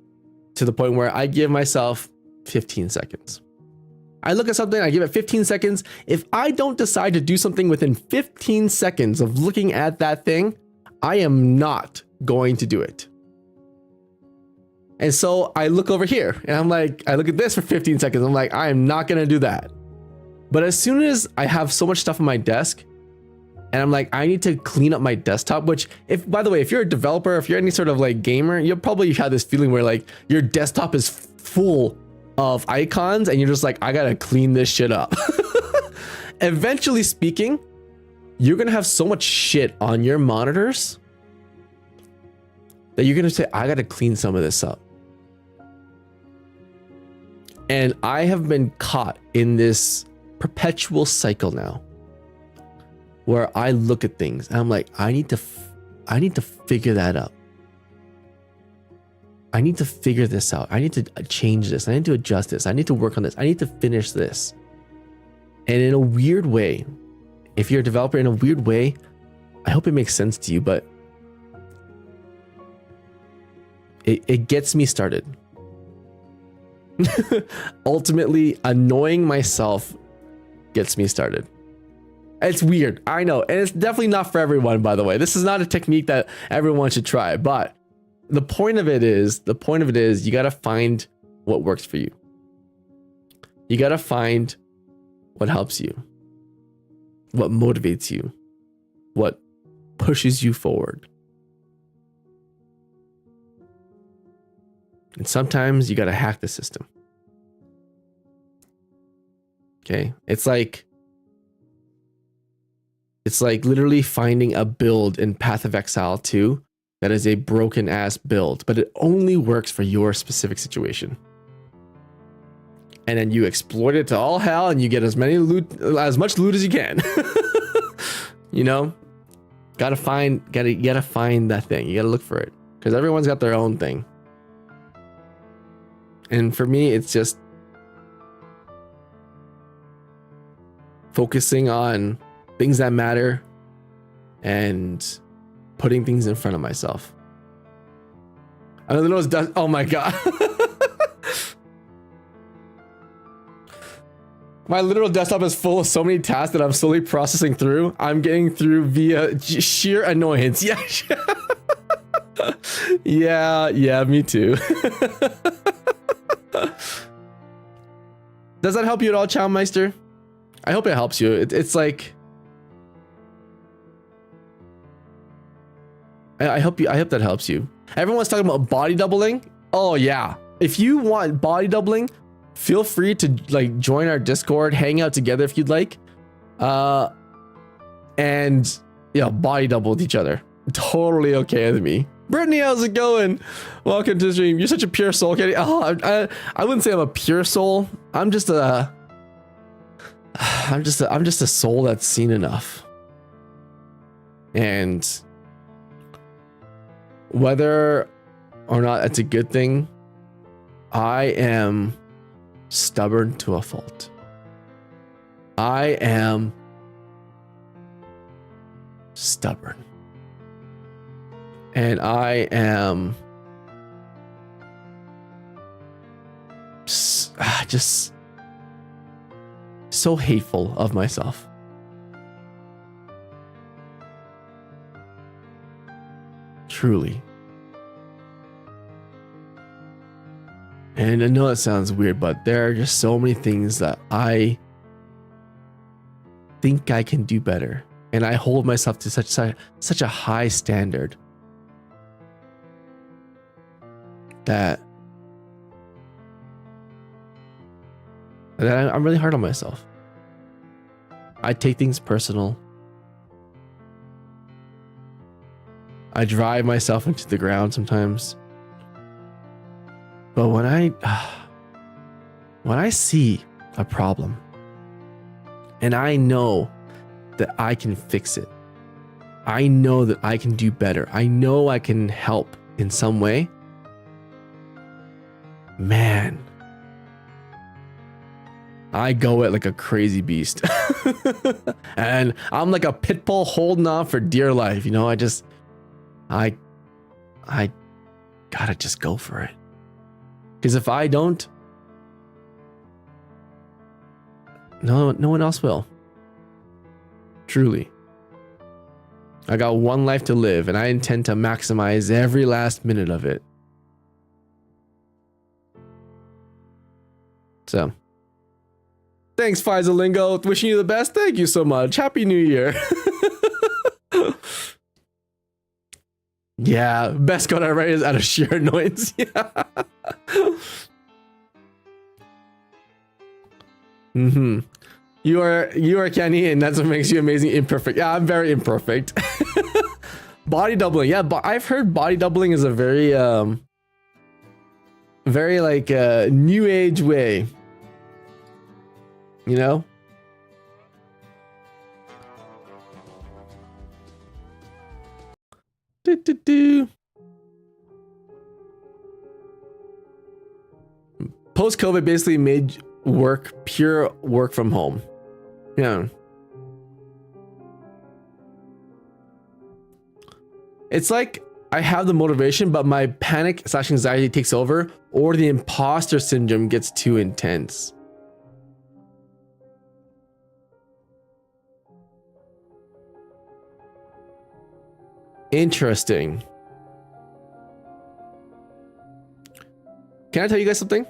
to the point where I give myself 15 seconds. I look at something, I give it 15 seconds. If I don't decide to do something within 15 seconds of looking at that thing, I am not going to do it. And so I look over here and I'm like, I look at this for 15 seconds. I'm like, I am not going to do that. But as soon as I have so much stuff on my desk and I'm like, I need to clean up my desktop, which if, by the way, if you're a developer, if you're any sort of like gamer, you'll probably have this feeling where like your desktop is full of icons and you're just like, I got to clean this shit up. Eventually speaking, you're going to have so much shit on your monitors that you're going to say, I got to clean some of this up. And I have been caught in this perpetual cycle now where I look at things and I'm like, I need to figure that up. I need to figure this out. I need to change this. I need to adjust this. I need to work on this. I need to finish this. And in a weird way, if you're a developer, in a weird way, I hope it makes sense to you, but it gets me started. Ultimately, annoying myself gets me started. It's weird, I know, and it's definitely not for everyone, by the way. This is not a technique that everyone should try, but the point of it is you got to find what works for you. You got to find what helps you, what motivates you, what pushes you forward. And sometimes you got to hack the system. Okay? It's like literally finding a build in Path of Exile 2 that is a broken ass build, but it only works for your specific situation. And then you exploit it to all hell and you get as much loot as you can. You know? Gotta find that thing. You gotta look for it. Because everyone's got their own thing. And for me, it's just focusing on things that matter and putting things in front of myself. I don't know what's done. Oh my God. My literal desktop is full of so many tasks that I'm slowly processing through. I'm getting through via sheer annoyance. Yeah. Yeah, me too. Does that help you at all, Chowmeister? I hope it helps you. It's like, I hope that helps you. Everyone's talking about body doubling. Oh yeah. If you want body doubling, feel free to like join our Discord, hang out together if you'd like. And yeah, body double with each other. Totally okay with me. Brittany, how's it going? Welcome to the stream. You're such a pure soul, Katie. Oh, I wouldn't say I'm a pure soul. I'm just a soul that's seen enough. And whether or not that's a good thing, I am stubborn to a fault. I am stubborn. And I am just so hateful of myself. Truly. And I know it sounds weird, but there are just so many things that I think I can do better. And I hold myself to such a high standard that I'm really hard on myself. I take things personal. I drive myself into the ground sometimes. But when I see a problem and I know that I can fix it, I know that I can do better, I know I can help in some way, man, I go it like a crazy beast. And I'm like a pit bull holding on for dear life, you know. I gotta just go for it. Because if I don't, no one else will. Truly. I got one life to live, and I intend to maximize every last minute of it. So, thanks, Faizalingo. Wishing you the best. Thank you so much. Happy New Year. Yeah, best code I write is out of sheer annoyance. Yeah. Mm-hmm. You are Kenny, and that's what makes you amazing. Imperfect. Yeah, I'm very imperfect. Body doubling. Yeah, but I've heard body doubling is a very very like new age way. You know? Post-COVID basically made pure work from home. Yeah. It's like I have the motivation, but my panic/anxiety takes over, or the imposter syndrome gets too intense. Interesting. Can I tell you guys something?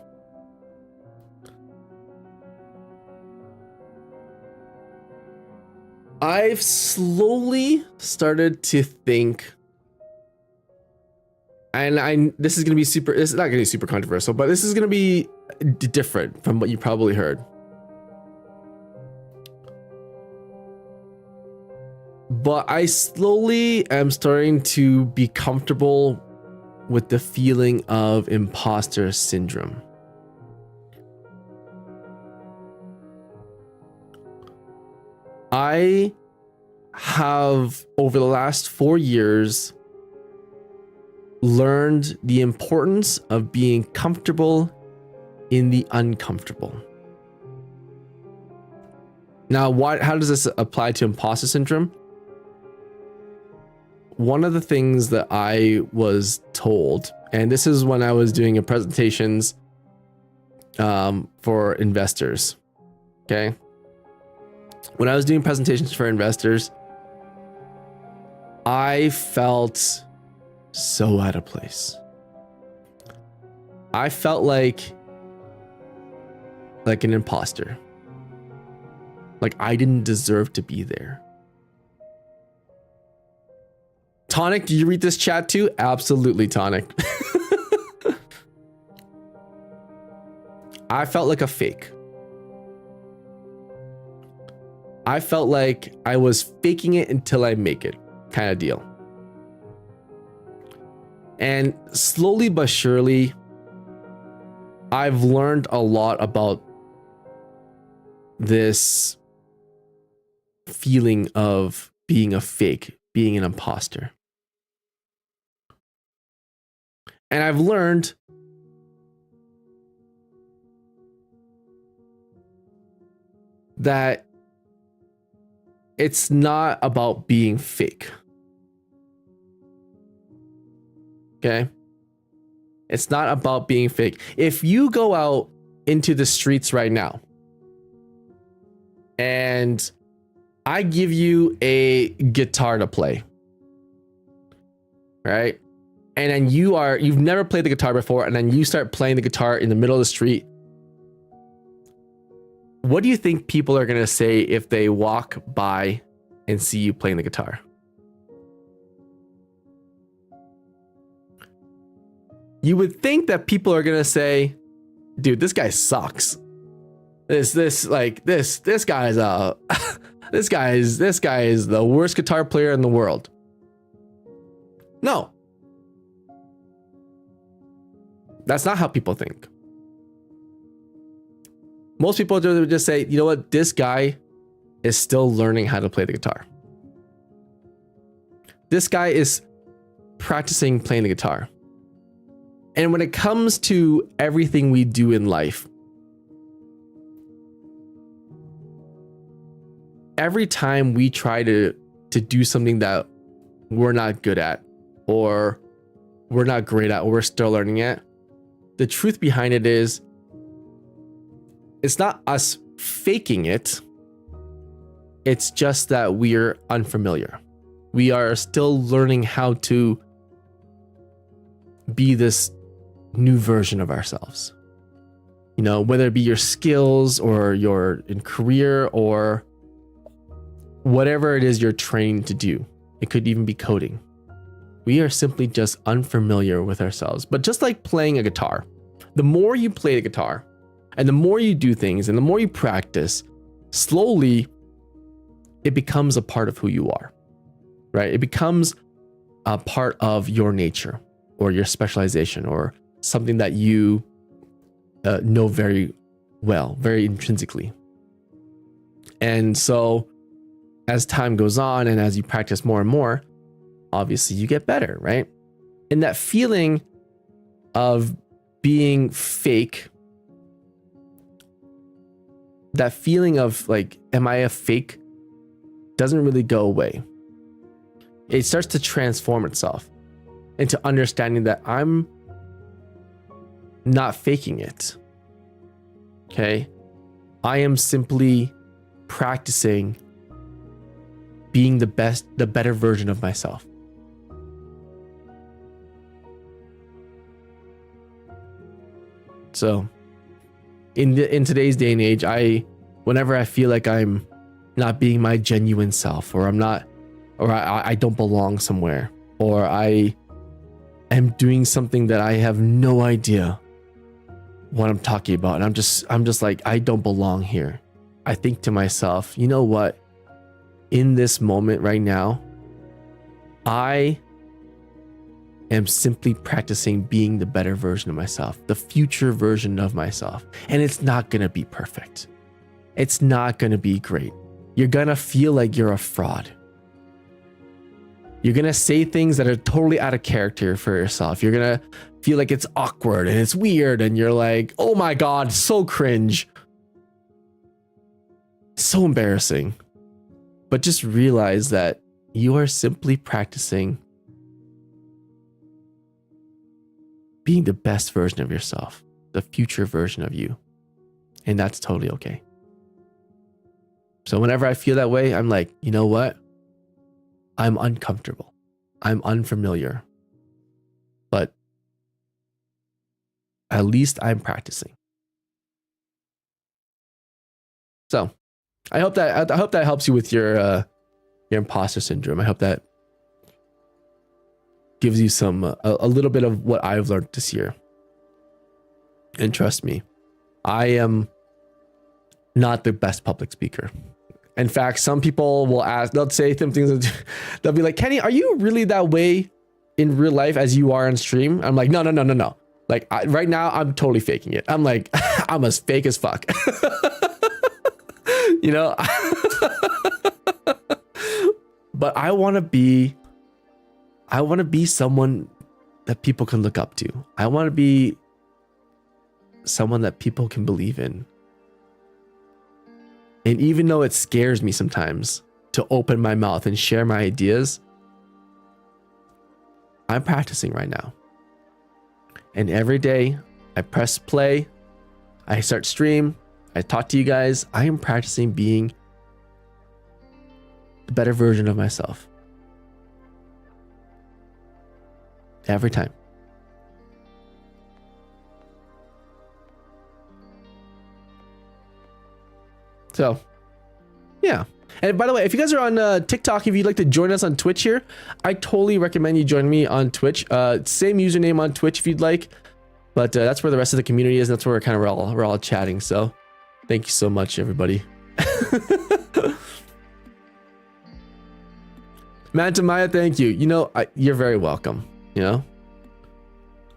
I've slowly started to think, and this is gonna be it's not gonna be super controversial, but this is gonna be different from what you probably heard. But I slowly am starting to be comfortable with the feeling of imposter syndrome. I have, over the last 4 years, learned the importance of being comfortable in the uncomfortable. Now, how does this apply to imposter syndrome? One of the things that I was told, and this is when I was doing presentations for investors, okay? When I was doing presentations for investors, I felt so out of place. I felt like an imposter. Like I didn't deserve to be there. Tonic, do you read this chat too? Absolutely, Tonic. I felt like a fake. I felt like I was faking it until I make it kind of deal. And slowly but surely, I've learned a lot about this feeling of being a fake, being an imposter. And I've learned that it's not about being fake. Okay? It's not about being fake. If you go out into the streets right now and I give you a guitar to play, right? And then you've never played the guitar before, and then you start playing the guitar in the middle of the street. What do you think people are going to say if they walk by and see you playing the guitar? You would think that people are going to say, dude, this guy sucks. This guy is this guy is the worst guitar player in the world. No. That's not how people think. Most people would just say, you know what, this guy is still learning how to play the guitar. This guy is practicing playing the guitar. And when it comes to everything we do in life, every time we try to do something that we're not good at, or we're not great at, or we're still learning at, the truth behind it is, it's not us faking it. It's just that we're unfamiliar. We are still learning how to be this new version of ourselves. You know, whether it be your skills or your in career or whatever it is you're trained to do. It could even be coding. We are simply just unfamiliar with ourselves. But just like playing a guitar, the more you play the guitar, and the more you do things and the more you practice, slowly it becomes a part of who you are, right? It becomes a part of your nature or your specialization or something that you know very well, very intrinsically. And so as time goes on and as you practice more and more, obviously you get better, right? And that feeling of being fake, that feeling of like, am I a fake, doesn't really go away. It starts to transform itself into understanding that I'm not faking it. Okay? I am simply practicing being the better version of myself. So, in today's day and age, whenever I feel like I'm not being my genuine self, or I don't belong somewhere, or I am doing something that I have no idea what I'm talking about, and I'm just like, I don't belong here, I think to myself, you know what? In this moment right now, I am simply practicing being the better version of myself, the future version of myself. And it's not going to be perfect. It's not going to be great. You're going to feel like you're a fraud. You're going to say things that are totally out of character for yourself. You're going to feel like it's awkward and it's weird. And you're like, oh my God, so cringe. So embarrassing. But just realize that you are simply practicing being the best version of yourself, the future version of you. And that's totally okay. So whenever I feel that way, I'm like, you know what? I'm uncomfortable. I'm unfamiliar. But at least I'm practicing. So I hope that helps you with your imposter syndrome. I hope that gives you a little bit of what I've learned this year. And trust me, I am not the best public speaker. In fact, some people will ask, they'll say some things, they'll be like, Kenny, are you really that way in real life as you are on stream? I'm like, no. Like right now, I'm totally faking it. I'm like, I'm as fake as fuck. You know? But I want to be someone that people can look up to. I want to be someone that people can believe in. And even though it scares me sometimes to open my mouth and share my ideas, I'm practicing right now. And every day I press play, I start stream, I talk to you guys, I am practicing being the better version of myself. Every time. So, yeah. And by the way, if you guys are on TikTok, if you'd like to join us on Twitch here, I totally recommend you join me on Twitch. Same username on Twitch if you'd like, but that's where the rest of the community is. And that's where we're all chatting. So, thank you so much, everybody. Manta Maya, thank you. You know, you're very welcome. You know,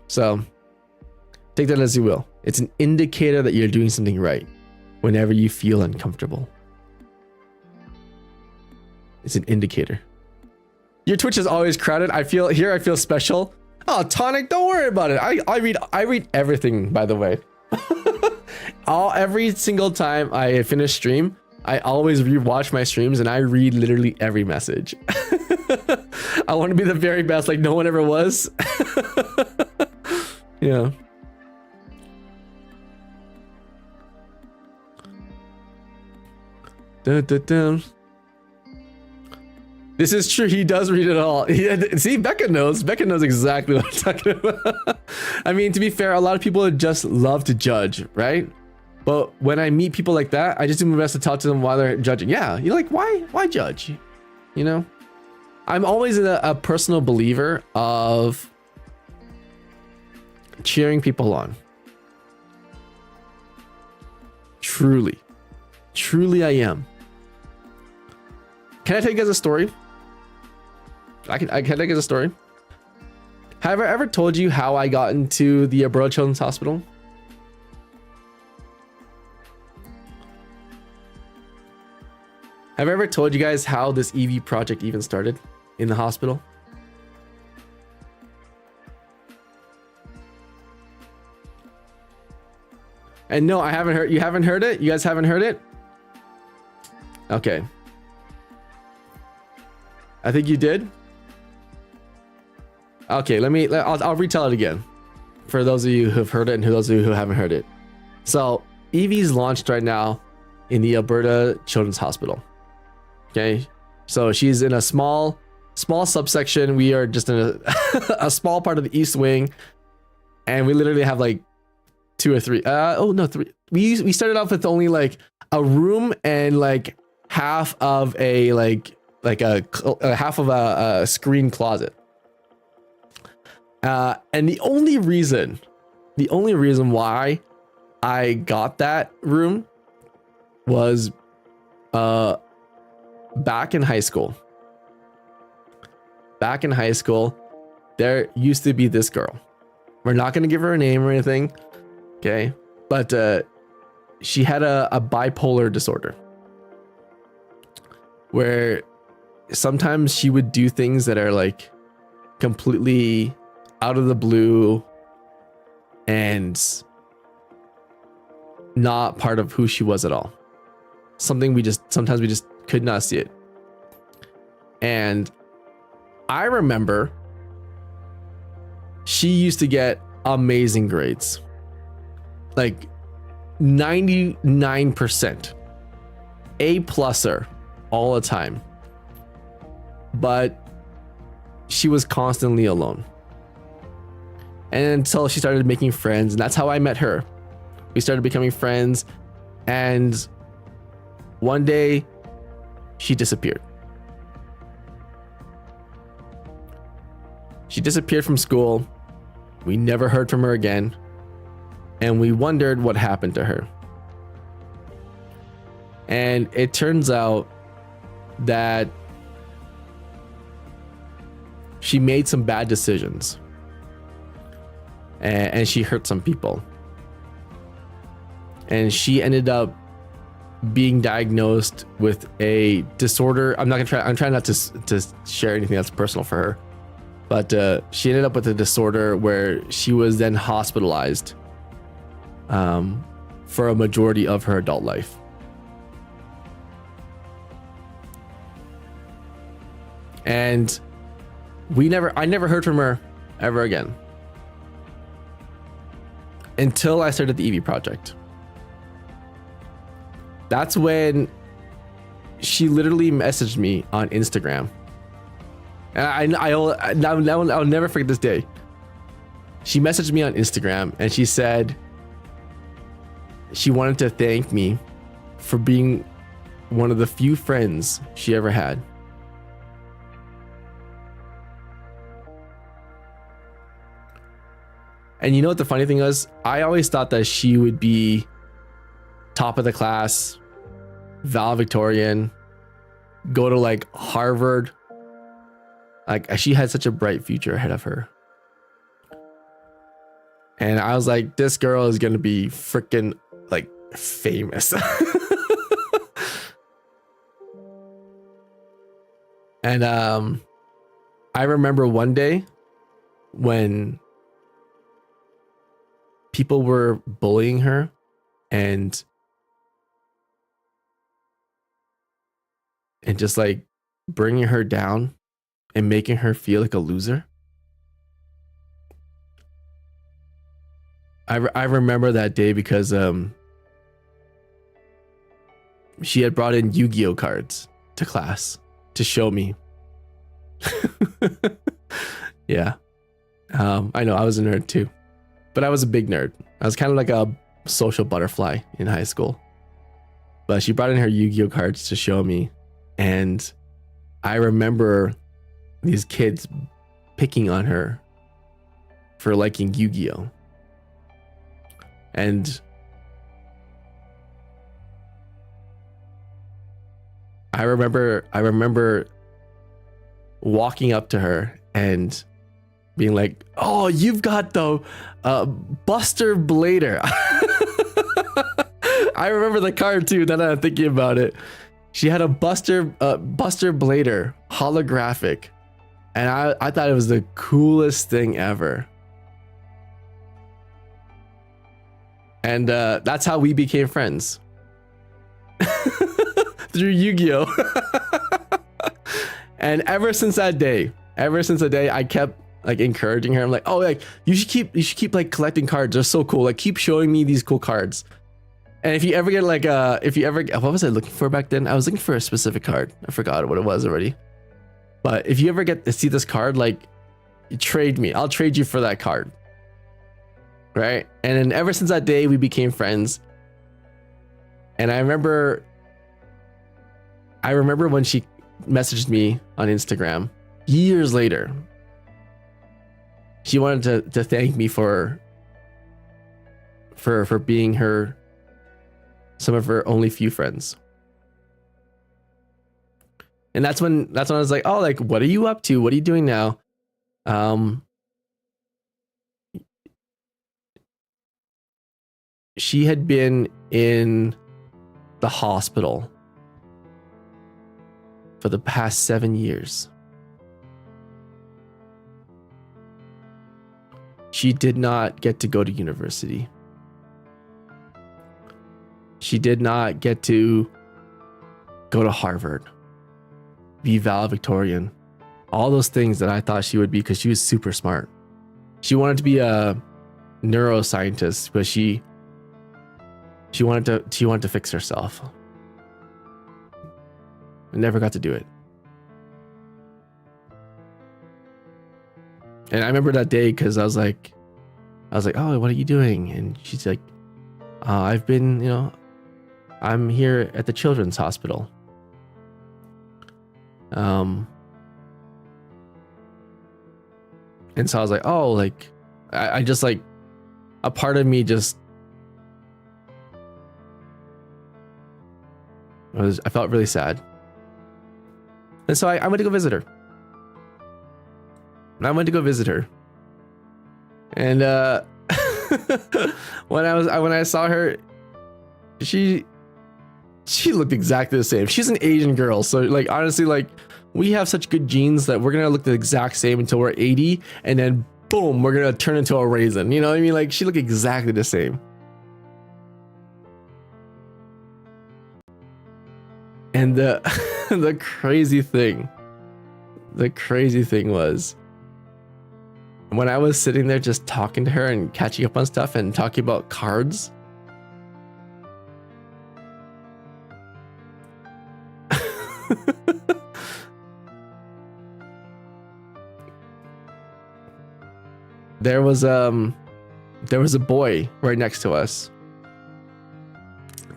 so take that as you will. It's an indicator that you're doing something right. Whenever you feel uncomfortable, it's an indicator. Your Twitch is always crowded. I feel special. Oh, Tonic, don't worry about it. I read everything, by the way. Every single time I finish stream, I always rewatch my streams and I read literally every message. I want to be the very best, like no one ever was. Yeah. Dun, dun, dun. This is true. He does read it all. See, Becca knows. Becca knows exactly what I'm talking about. I mean, to be fair, a lot of people just love to judge, right? But when I meet people like that, I just do my best to talk to them while they're judging. Yeah, you're like, why judge? You know, I'm always a personal believer of cheering people on. Truly I am. Can I tell you guys a story? I can tell you guys a story. Have I ever told you how I got into the Alberta Children's Hospital? Have I ever told you guys how this EV project even started in the hospital? And no, I haven't heard. You haven't heard it? You guys haven't heard it? Okay. I think you did. Okay, I'll retell it again for those of you who've heard it and those of you who haven't heard it. So Evie's launched right now in the Alberta Children's Hospital. Okay, so she's in a small subsection. We are just in a small part of the East Wing, and we literally have like 2 or 3. Three. We started off with only like a room and like half of a half of a screen closet. And the only reason why I got that room was back in high school. Back in high school, there used to be this girl. We're not going to give her a name or anything, okay? But she had a bipolar disorder where sometimes she would do things that are like completely out of the blue and not part of who she was at all. Sometimes we just could not see it. And I remember she used to get amazing grades, like 99% A+er all the time, but she was constantly alone. And until she started making friends, and that's how I met her. We started becoming friends, and one day she disappeared. She disappeared from school. We never heard from her again, and we wondered what happened to her. And it turns out that she made some bad decisions, and she hurt some people. And she ended up being diagnosed with a disorder. I'm trying not to share anything that's personal for her, but she ended up with a disorder where she was then hospitalized for a majority of her adult life. And I never heard from her ever again until I started the Evie Project. That's when she literally messaged me on Instagram, and I'll never forget this day. She messaged me on Instagram and she said she wanted to thank me for being one of the few friends she ever had. And you know what the funny thing was? I always thought that she would be top of the class, valedictorian, go to like Harvard. Like, she had such a bright future ahead of her. And I was like, this girl is going to be freaking like famous. And I remember one day when people were bullying her and just like bringing her down and making her feel like a loser. I remember that day because she had brought in Yu-Gi-Oh cards to class to show me. Yeah. I know I was a nerd too, but I was a big nerd. I was kind of like a social butterfly in high school. But she brought in her Yu-Gi-Oh cards to show me, and I remember these kids picking on her for liking Yu-Gi-Oh. And I remember walking up to her and being like, "Oh, you've got the Buster Blader." I remember the card too. Now that I'm thinking about it, she had a Buster Blader holographic, and I thought it was the coolest thing ever. And that's how we became friends. Through Yu-Gi-Oh. And ever since that day, I kept like encouraging her. I'm like, oh, like you should keep like collecting cards. They're so cool. Like, keep showing me these cool cards. And if you ever get like what was I looking for back then? I was looking for a specific card. I forgot what it was already. But if you ever get to see this card, like, trade me. I'll trade you for that card. Right? And then ever since that day, we became friends. And I remember when she messaged me on Instagram years later. She wanted to thank me for being some of her only few friends. And that's when I was like, oh, like, what are you up to? What are you doing now? She had been in the hospital for the past 7 years. She did not get to go to university. She did not get to go to Harvard, be valedictorian, all those things that I thought she would be, because she was super smart. She wanted to be a neuroscientist, but she wanted to fix herself. I never got to do it. And I remember that day because I was like, oh, what are you doing? And she's like, I've been, I'm here at the children's hospital. And so I was like, oh, like, I just like, a part of me just I felt really sad. And so I went to go visit her. And when I saw her, she looked exactly the same. She's an Asian girl, so like honestly, like we have such good genes that we're gonna look the exact same until we're 80, and then boom, we're gonna turn into a raisin. You know what I mean? Like she looked exactly the same. And the crazy thing was, when I was sitting there just talking to her and catching up on stuff and talking about cards, there was a boy right next to us.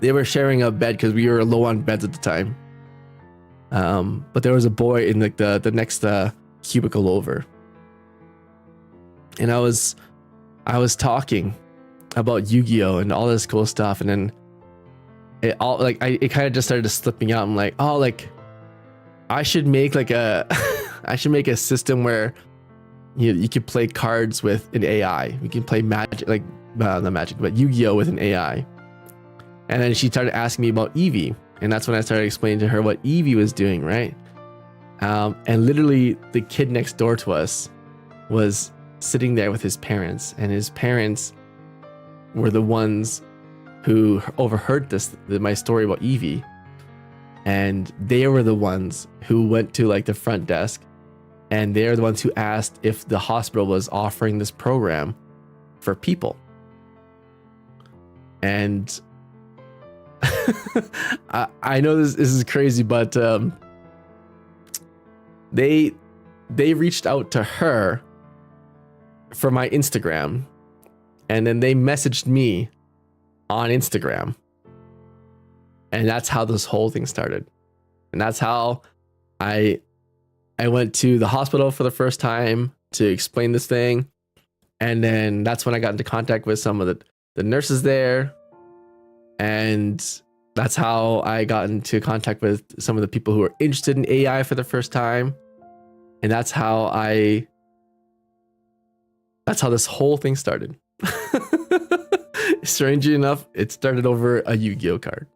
They were sharing a bed because we were low on beds at the time. But there was a boy in like the next cubicle over. And I was talking about Yu-Gi-Oh and all this cool stuff, and then it kind of just started slipping out. I'm like, oh, like I should make like a I should make a system where you could play cards with an AI. We can play magic, like not magic, but Yu-Gi-Oh with an AI. And then she started asking me about Eevee, and that's when I started explaining to her what Eevee was doing, right? And literally, the kid next door to us was sitting there with his parents, and his parents were the ones who overheard my story about Eevee, and they were the ones who went to like the front desk, and they're the ones who asked if the hospital was offering this program for people. And I know this is crazy, but they reached out to her for my Instagram, and then they messaged me on Instagram, and that's how this whole thing started. And that's how I went to the hospital for the first time to explain this thing, and then that's when I got into contact with some of the nurses there. And that's how I got into contact with some of the people who were interested in AI for the first time. And that's how this whole thing started. Strangely enough, it started over a Yu-Gi-Oh card.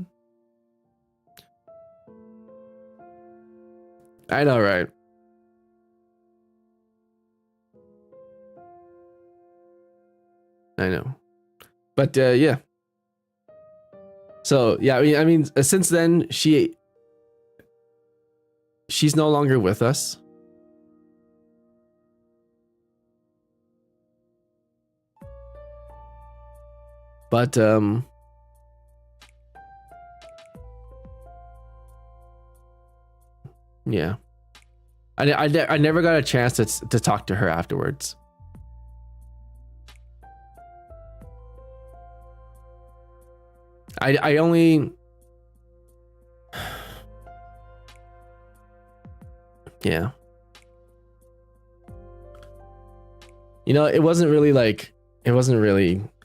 I know, right? I know. But yeah. So yeah, I mean, since then she's no longer with us. But yeah, I never got a chance to talk to her afterwards. I only, yeah, you know, it wasn't really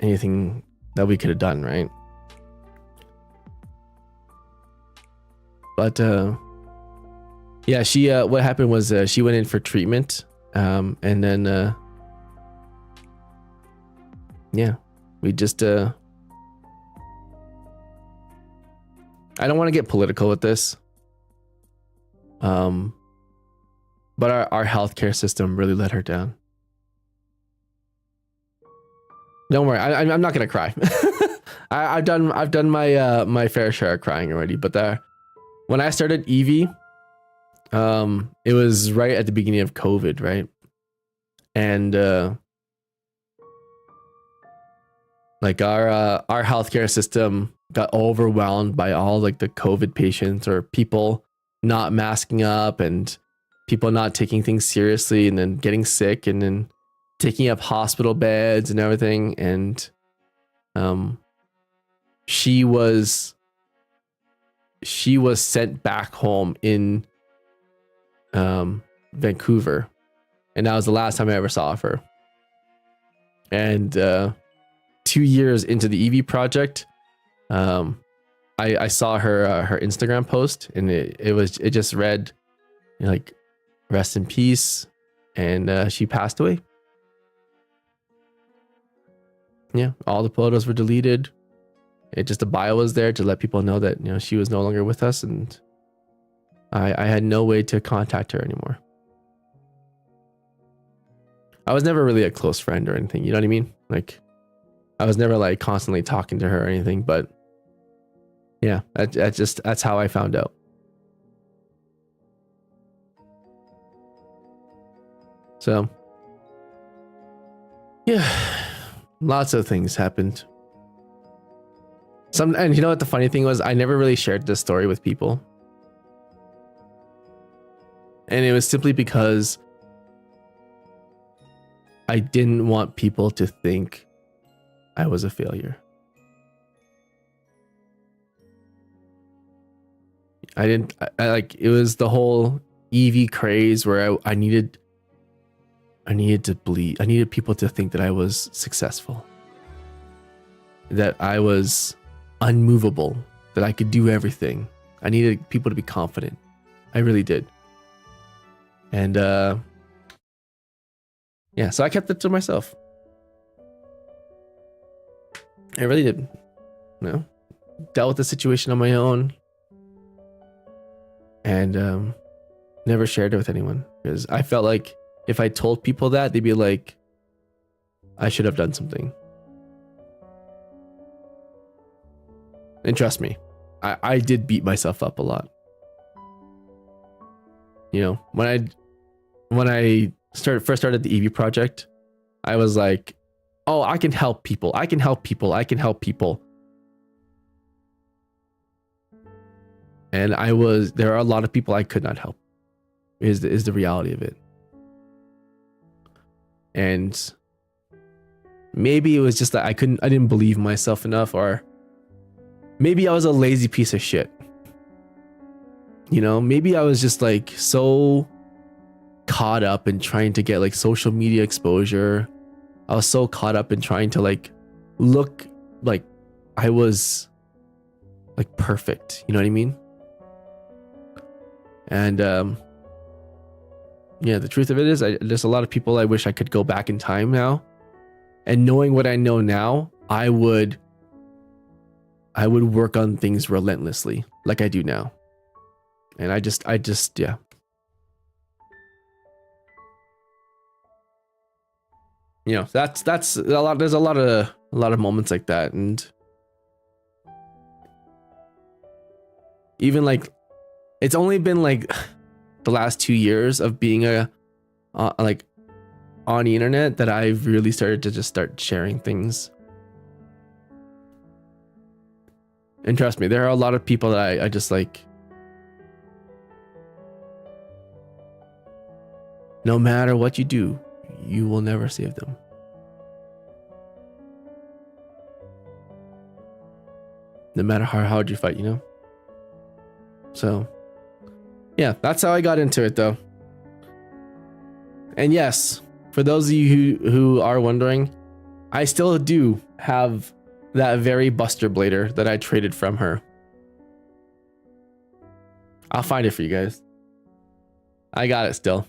anything that we could have done, right? But yeah, she what happened was she went in for treatment, and then yeah, we just I don't want to get political with this, but our healthcare system really let her down. Don't worry, I'm not gonna cry. I've done my fair share of crying already. But when I started Eevee, it was right at the beginning of COVID, right? And like our healthcare system got overwhelmed by all like the COVID patients, or people not masking up and people not taking things seriously, and then getting sick, and then taking up hospital beds and everything. And she was sent back home in Vancouver, and that was the last time I ever saw of her. And 2 years into the Eevee project, I saw her Instagram post, and it just read, you know, like, rest in peace, and she passed away. Yeah, all the photos were deleted. It just, the bio was there to let people know that, you know, she was no longer with us, and I had no way to contact her anymore. I was never really a close friend or anything, you know what I mean? Like, I was never like constantly talking to her or anything, but yeah, that's how I found out. So yeah, lots of things happened. And you know what the funny thing was? I never really shared this story with people. And it was simply because I didn't want people to think I was a failure. I like, it was the whole EV craze where I needed to believe, I needed people to think that I was successful, that I was unmovable, that I could do everything. I needed people to be confident. I really did. And yeah, so I kept it to myself. I really did. You know, dealt with the situation on my own, and never shared it with anyone, because I felt like if I told people that, they'd be like, I should have done something. And trust me, I did beat myself up a lot. You know, when I first started the EV project, I was like, oh, I can help people. I can help people. I can help people. And there are a lot of people I could not help, is the reality of it. And maybe it was just that I didn't believe myself enough, or maybe I was a lazy piece of shit. You know, maybe I was just like so caught up in trying to get like social media exposure. I was so caught up in trying to like look like I was like perfect. You know what I mean? And yeah, the truth of it is, there's a lot of people I wish I could go back in time now, and knowing what I know now, I would work on things relentlessly like I do now. And I just yeah. You know, that's a lot. There's a lot of moments like that, and even like, it's only been like the last 2 years of being like on the internet that I've really started to just start sharing things. And trust me, there are a lot of people that I just like, no matter what you do, you will never save them. No matter how hard you fight, you know? So, yeah, that's how I got into it, though. And yes, for those of you who are wondering, I still do have that very Buster Blader that I traded from her. I'll find it for you guys. I got it still.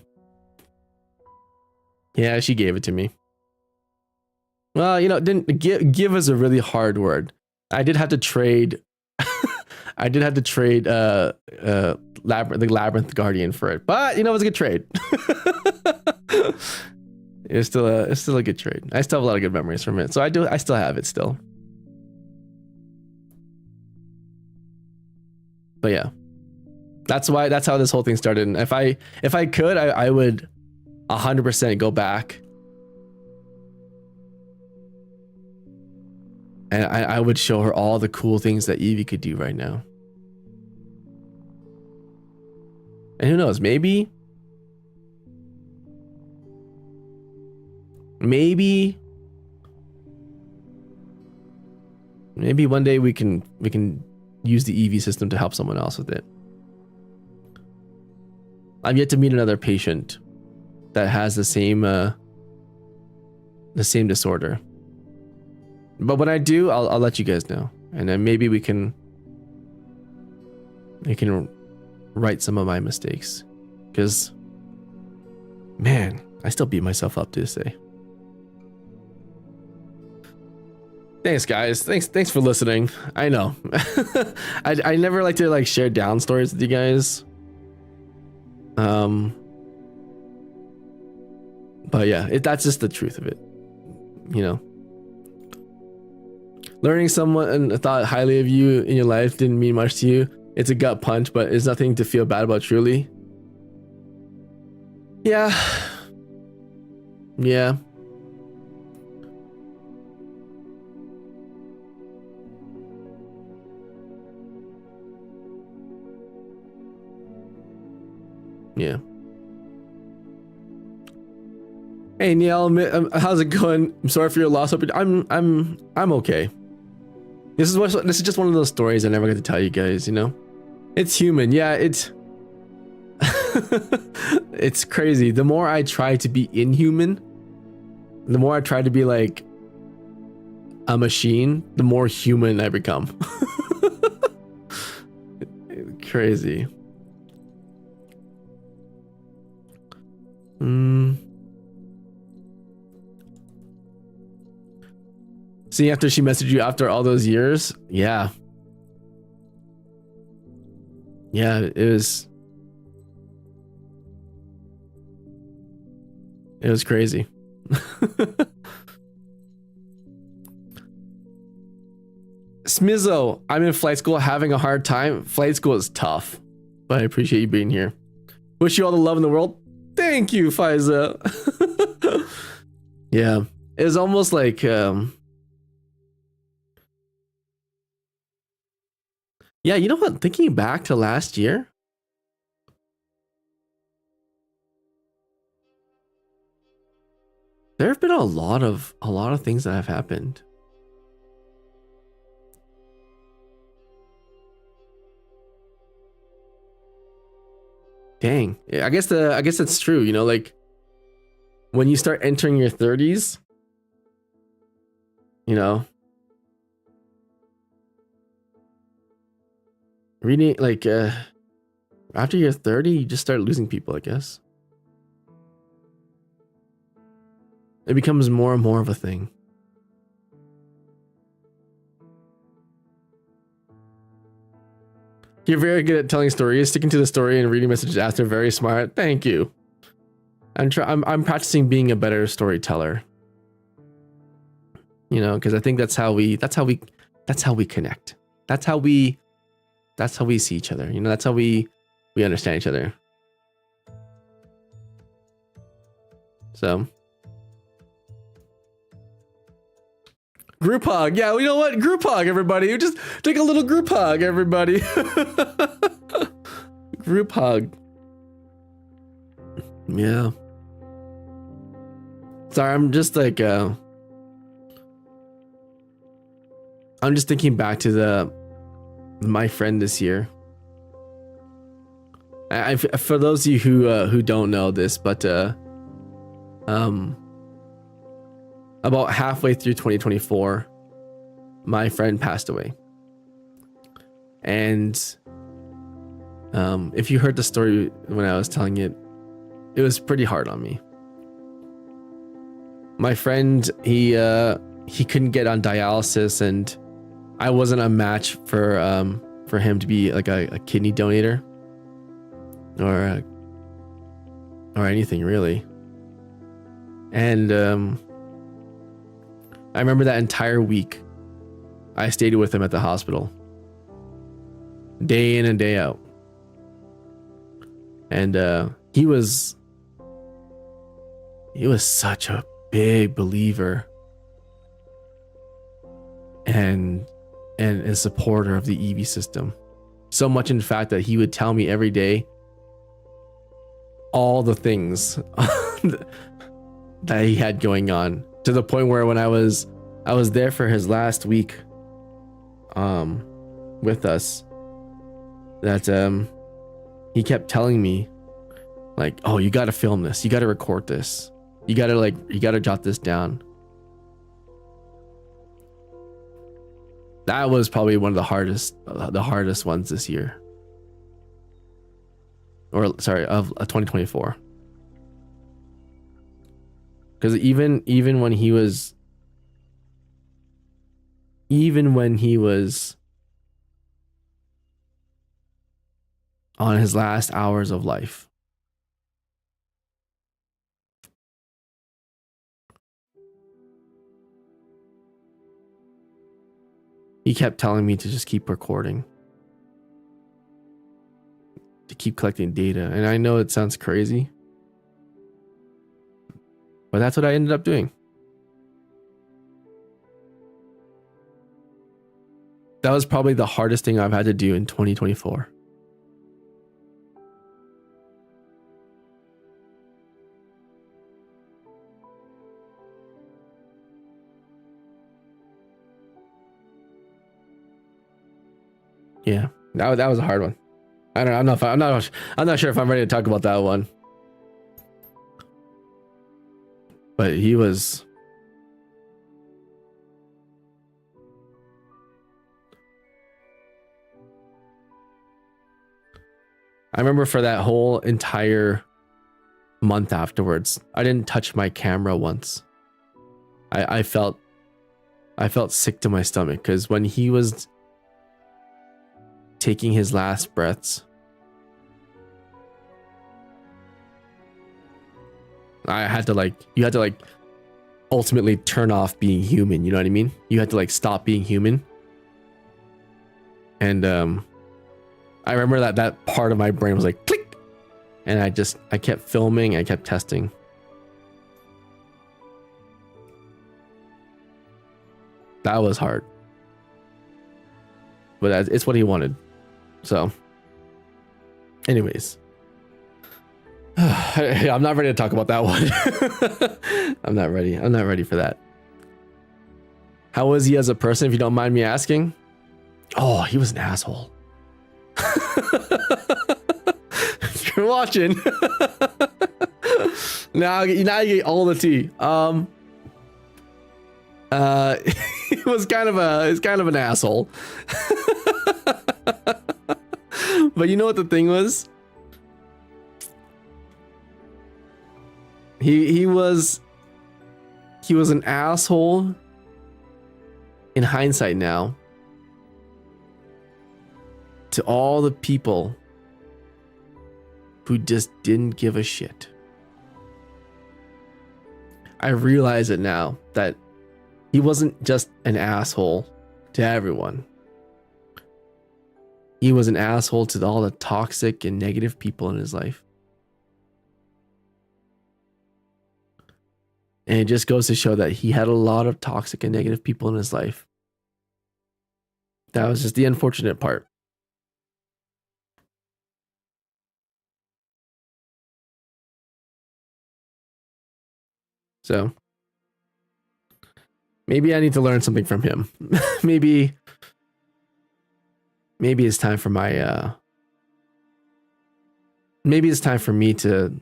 Yeah, she gave it to me. Well, you know, didn't give us a really hard word. I did have to trade. I did have to trade the Labyrinth Guardian for it, but you know, it was a good trade. It's still a good trade. I still have a lot of good memories from it, so I still have it still. But yeah, that's how this whole thing started. And if I could, I would 100% go back, and I would show her all the cool things that Evie could do right now. And who knows, maybe one day we can use the EV system to help someone else with it. I've yet to meet another patient that has the same disorder. But when I do, I'll let you guys know, and then maybe we can I can right some of my mistakes, because man, I still beat myself up to this day. Thanks guys, thanks for listening. I know I never like to like share down stories with you guys, but yeah, that's just the truth of it, you know. Learning someone thought highly of you in your life didn't mean much to you. It's a gut punch, but it's nothing to feel bad about, truly. Yeah. Yeah. Yeah. Hey Neil, how's it going? I'm sorry for your loss. I'm okay. This is just one of those stories I never get to tell you guys, you know? It's human. Yeah, it's it's crazy. The more I try to be inhuman, the more I try to be like a machine, the more human I become. Crazy. See, after she messaged you after all those years, yeah. Yeah, it was crazy. Smizzo, I'm in flight school having a hard time. Flight school is tough, but I appreciate you being here. Wish you all the love in the world. Thank you, Faiza. Yeah, it was almost like yeah, you know what? Thinking back to last year, there have been a lot of things that have happened. Dang, I guess that's true. You know, like when you start entering your 30s, you know, reading like after you're 30, you just start losing people, I guess. It becomes more and more of a thing. You're very good at telling stories, sticking to the story and reading messages after. Very smart. Thank you. I'm practicing being a better storyteller. You know, because I think that's how we connect. That's how we see each other. You know, that's how we understand each other. So group hug. Yeah, you know what? Group hug, everybody. Just take a little group hug, everybody. Group hug. Yeah. Sorry, I'm just like I'm just thinking back to my friend this year. For those of you who don't know this, but about halfway through 2024, my friend passed away. And if you heard the story when I was telling it, it was pretty hard on me. My friend, he couldn't get on dialysis, and I wasn't a match for him to be like a kidney donator or anything really. And I remember that entire week I stayed with him at the hospital, day in and day out. And he was such a big believer and a supporter of the EV system. So much, in fact, that he would tell me every day all the things that he had going on, to the point where when I was there for his last week with us, that he kept telling me like, oh, you got to film this, you got to record this, you got to jot this down. That was probably one of the hardest ones this year. or sorry, of 2024. Because even when he was on his last hours of life, he kept telling me to just keep recording, to keep collecting data. And I know it sounds crazy, but that's what I ended up doing. That was probably the hardest thing I've had to do in 2024. Yeah, that was a hard one. I don't know. I'm not sure if I'm ready to talk about that one. But he was. I remember for that whole entire month afterwards, I didn't touch my camera once. I felt sick to my stomach because when he was taking his last breaths, you had to like ultimately turn off being human, you know what I mean? You had to like stop being human. And I remember that part of my brain was like click, and I kept filming, I kept testing. That was hard, but it's what he wanted. So anyways, I'm not ready to talk about that one. I'm not ready for that. How was he as a person, if you don't mind me asking? Oh, he was an asshole. If you're watching, now you get all the tea. He was kind of an asshole. But you know what the thing was? He was an asshole in hindsight now to all the people who just didn't give a shit. I realize it now that he wasn't just an asshole to everyone. He was an asshole to all the toxic and negative people in his life. And it just goes to show that he had a lot of toxic and negative people in his life. That was just the unfortunate part. So maybe I need to learn something from him. maybe it's time for maybe it's time for me to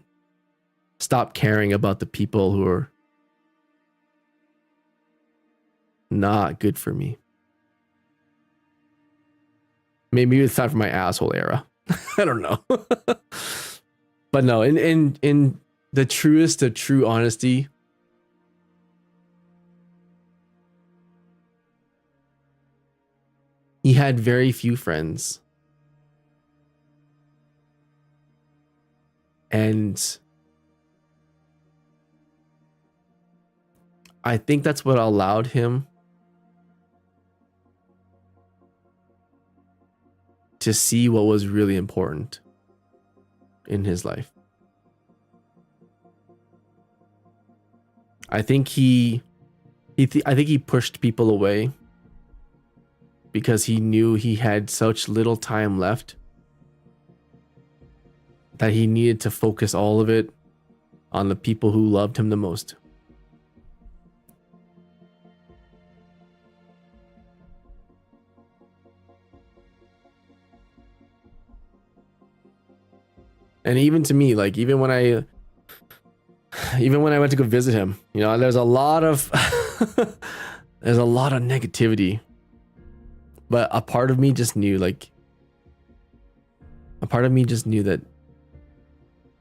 stop caring about the people who are not good for me. Maybe it's time for my asshole era. I don't know. But no, in the truest of true honesty, he had very few friends. And I think that's what allowed him to see what was really important in his life. I think I think he pushed people away because he knew he had such little time left that he needed to focus all of it on the people who loved him the most. And even to me, like even when I went to go visit him, you know, there's a lot of negativity. But a part of me just knew that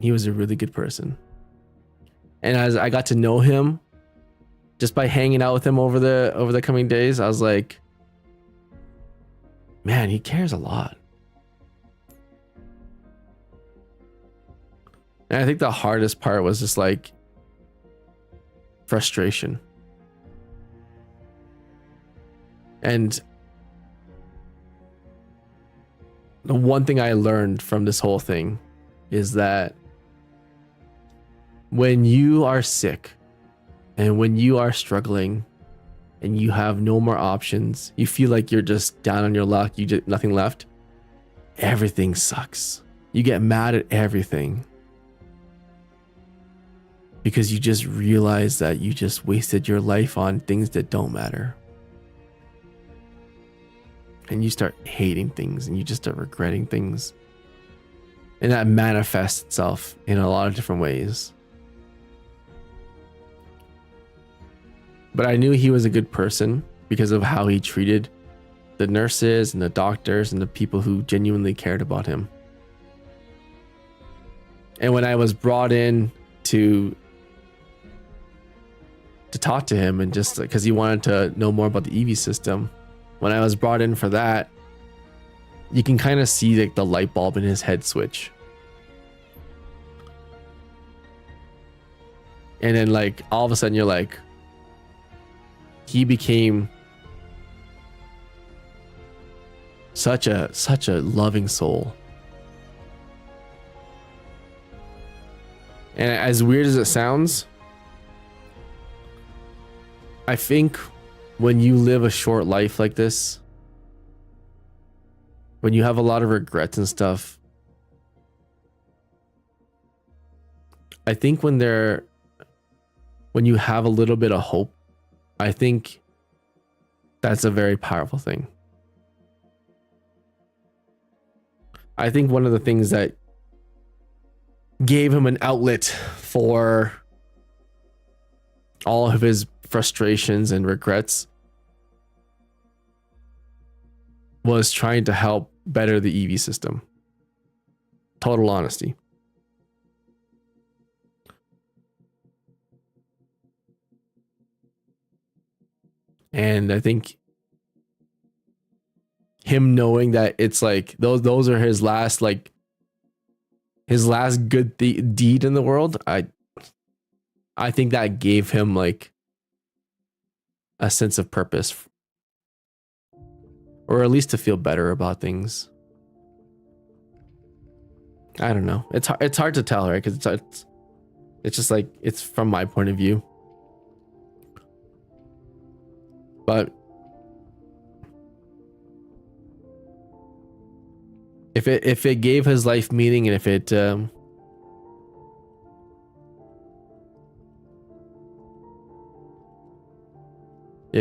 he was a really good person. And as I got to know him, just by hanging out with him over the coming days, I was like, man, he cares a lot. And I think the hardest part was just like frustration. And the one thing I learned from this whole thing is that when you are sick and when you are struggling and you have no more options, you feel like you're just down on your luck, you just nothing left, everything sucks. You get mad at everything because you just realize that you just wasted your life on things that don't matter. And you start hating things and you just start regretting things. And that manifests itself in a lot of different ways. But I knew he was a good person because of how he treated the nurses and the doctors and the people who genuinely cared about him. And when I was brought in to talk to him, and just because he wanted to know more about the EV system, when I was brought in for that, you can kind of see like the light bulb in his head switch. And then like all of a sudden you're like, he became such a loving soul. And as weird as it sounds, I think when you live a short life like this, when you have a lot of regrets and stuff, I think when you have a little bit of hope, I think that's a very powerful thing. I think one of the things that gave him an outlet for all of his frustrations and regrets was trying to help better the EV system. Total honesty. And I think him knowing that it's like those are his last good deed in the world, I think that gave him like a sense of purpose, or at least to feel better about things. I don't know. It's hard to tell, right? Because it's just like, it's from my point of view. But if it gave his life meaning, and if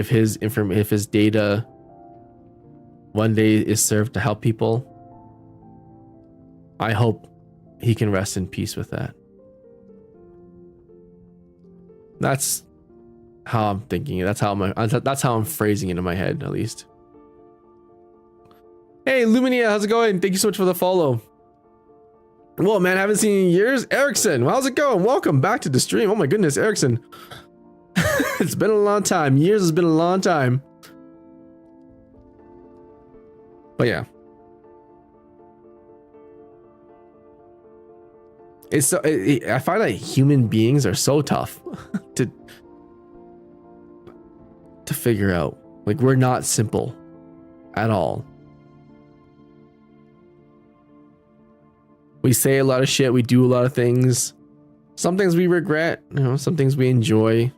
his data one day is served to help people, I hope he can rest in peace with that. That's how I'm thinking. That's how I'm phrasing it in my head, at least. Hey, Luminia, how's it going? Thank you so much for the follow. Whoa, man, haven't seen you in years. Erickson, how's it going? Welcome back to the stream. Oh my goodness, Erickson. It's been a long time. Years has been a long time. But yeah. I find that human beings are so tough to figure out. Like, we're not simple at all. We say a lot of shit, we do a lot of things. Some things we regret, some things we enjoy.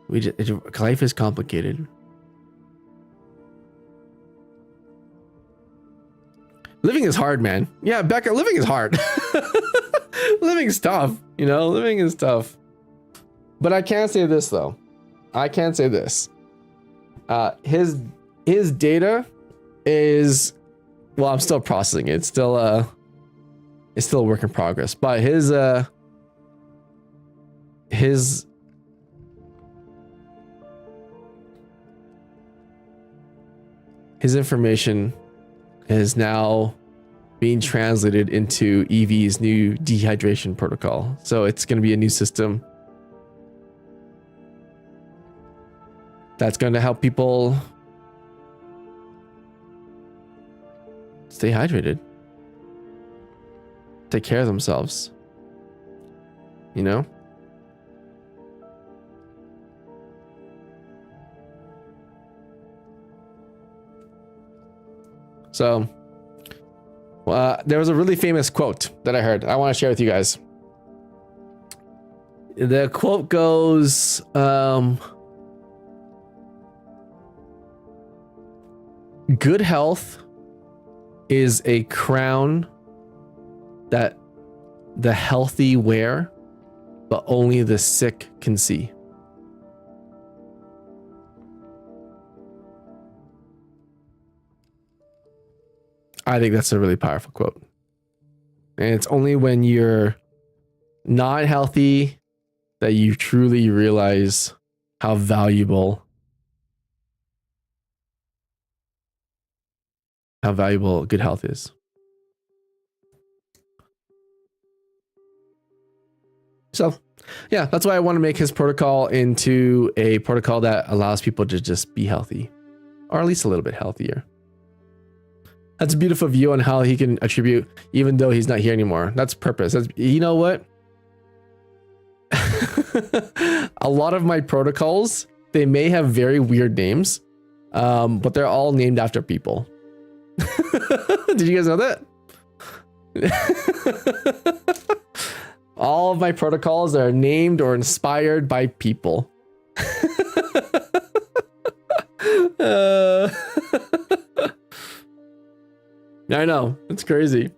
Life is complicated. Living is hard, man. Yeah, Becca, living is hard. Living is tough, living is tough. But I can say this though. I can say this. His data is, well, I'm still processing it. It's still a work in progress. But his information is now being translated into EV's new dehydration protocol. So it's going to be a new system that's going to help people stay hydrated, take care of themselves, you know? So there was a really famous quote that I heard. I want to share with you guys. The quote goes, good health is a crown that the healthy wear, but only the sick can see. I think that's a really powerful quote. And it's only when you're not healthy that you truly realize how valuable good health is. So, yeah, that's why I want to make his protocol into a protocol that allows people to just be healthy, or at least a little bit healthier. That's a beautiful view on how he can attribute, even though he's not here anymore. That's purpose. That's, you know what? A lot of my protocols, they may have very weird names, but they're all named after people. Did you guys know that? All of my protocols are named or inspired by people. I know, it's crazy.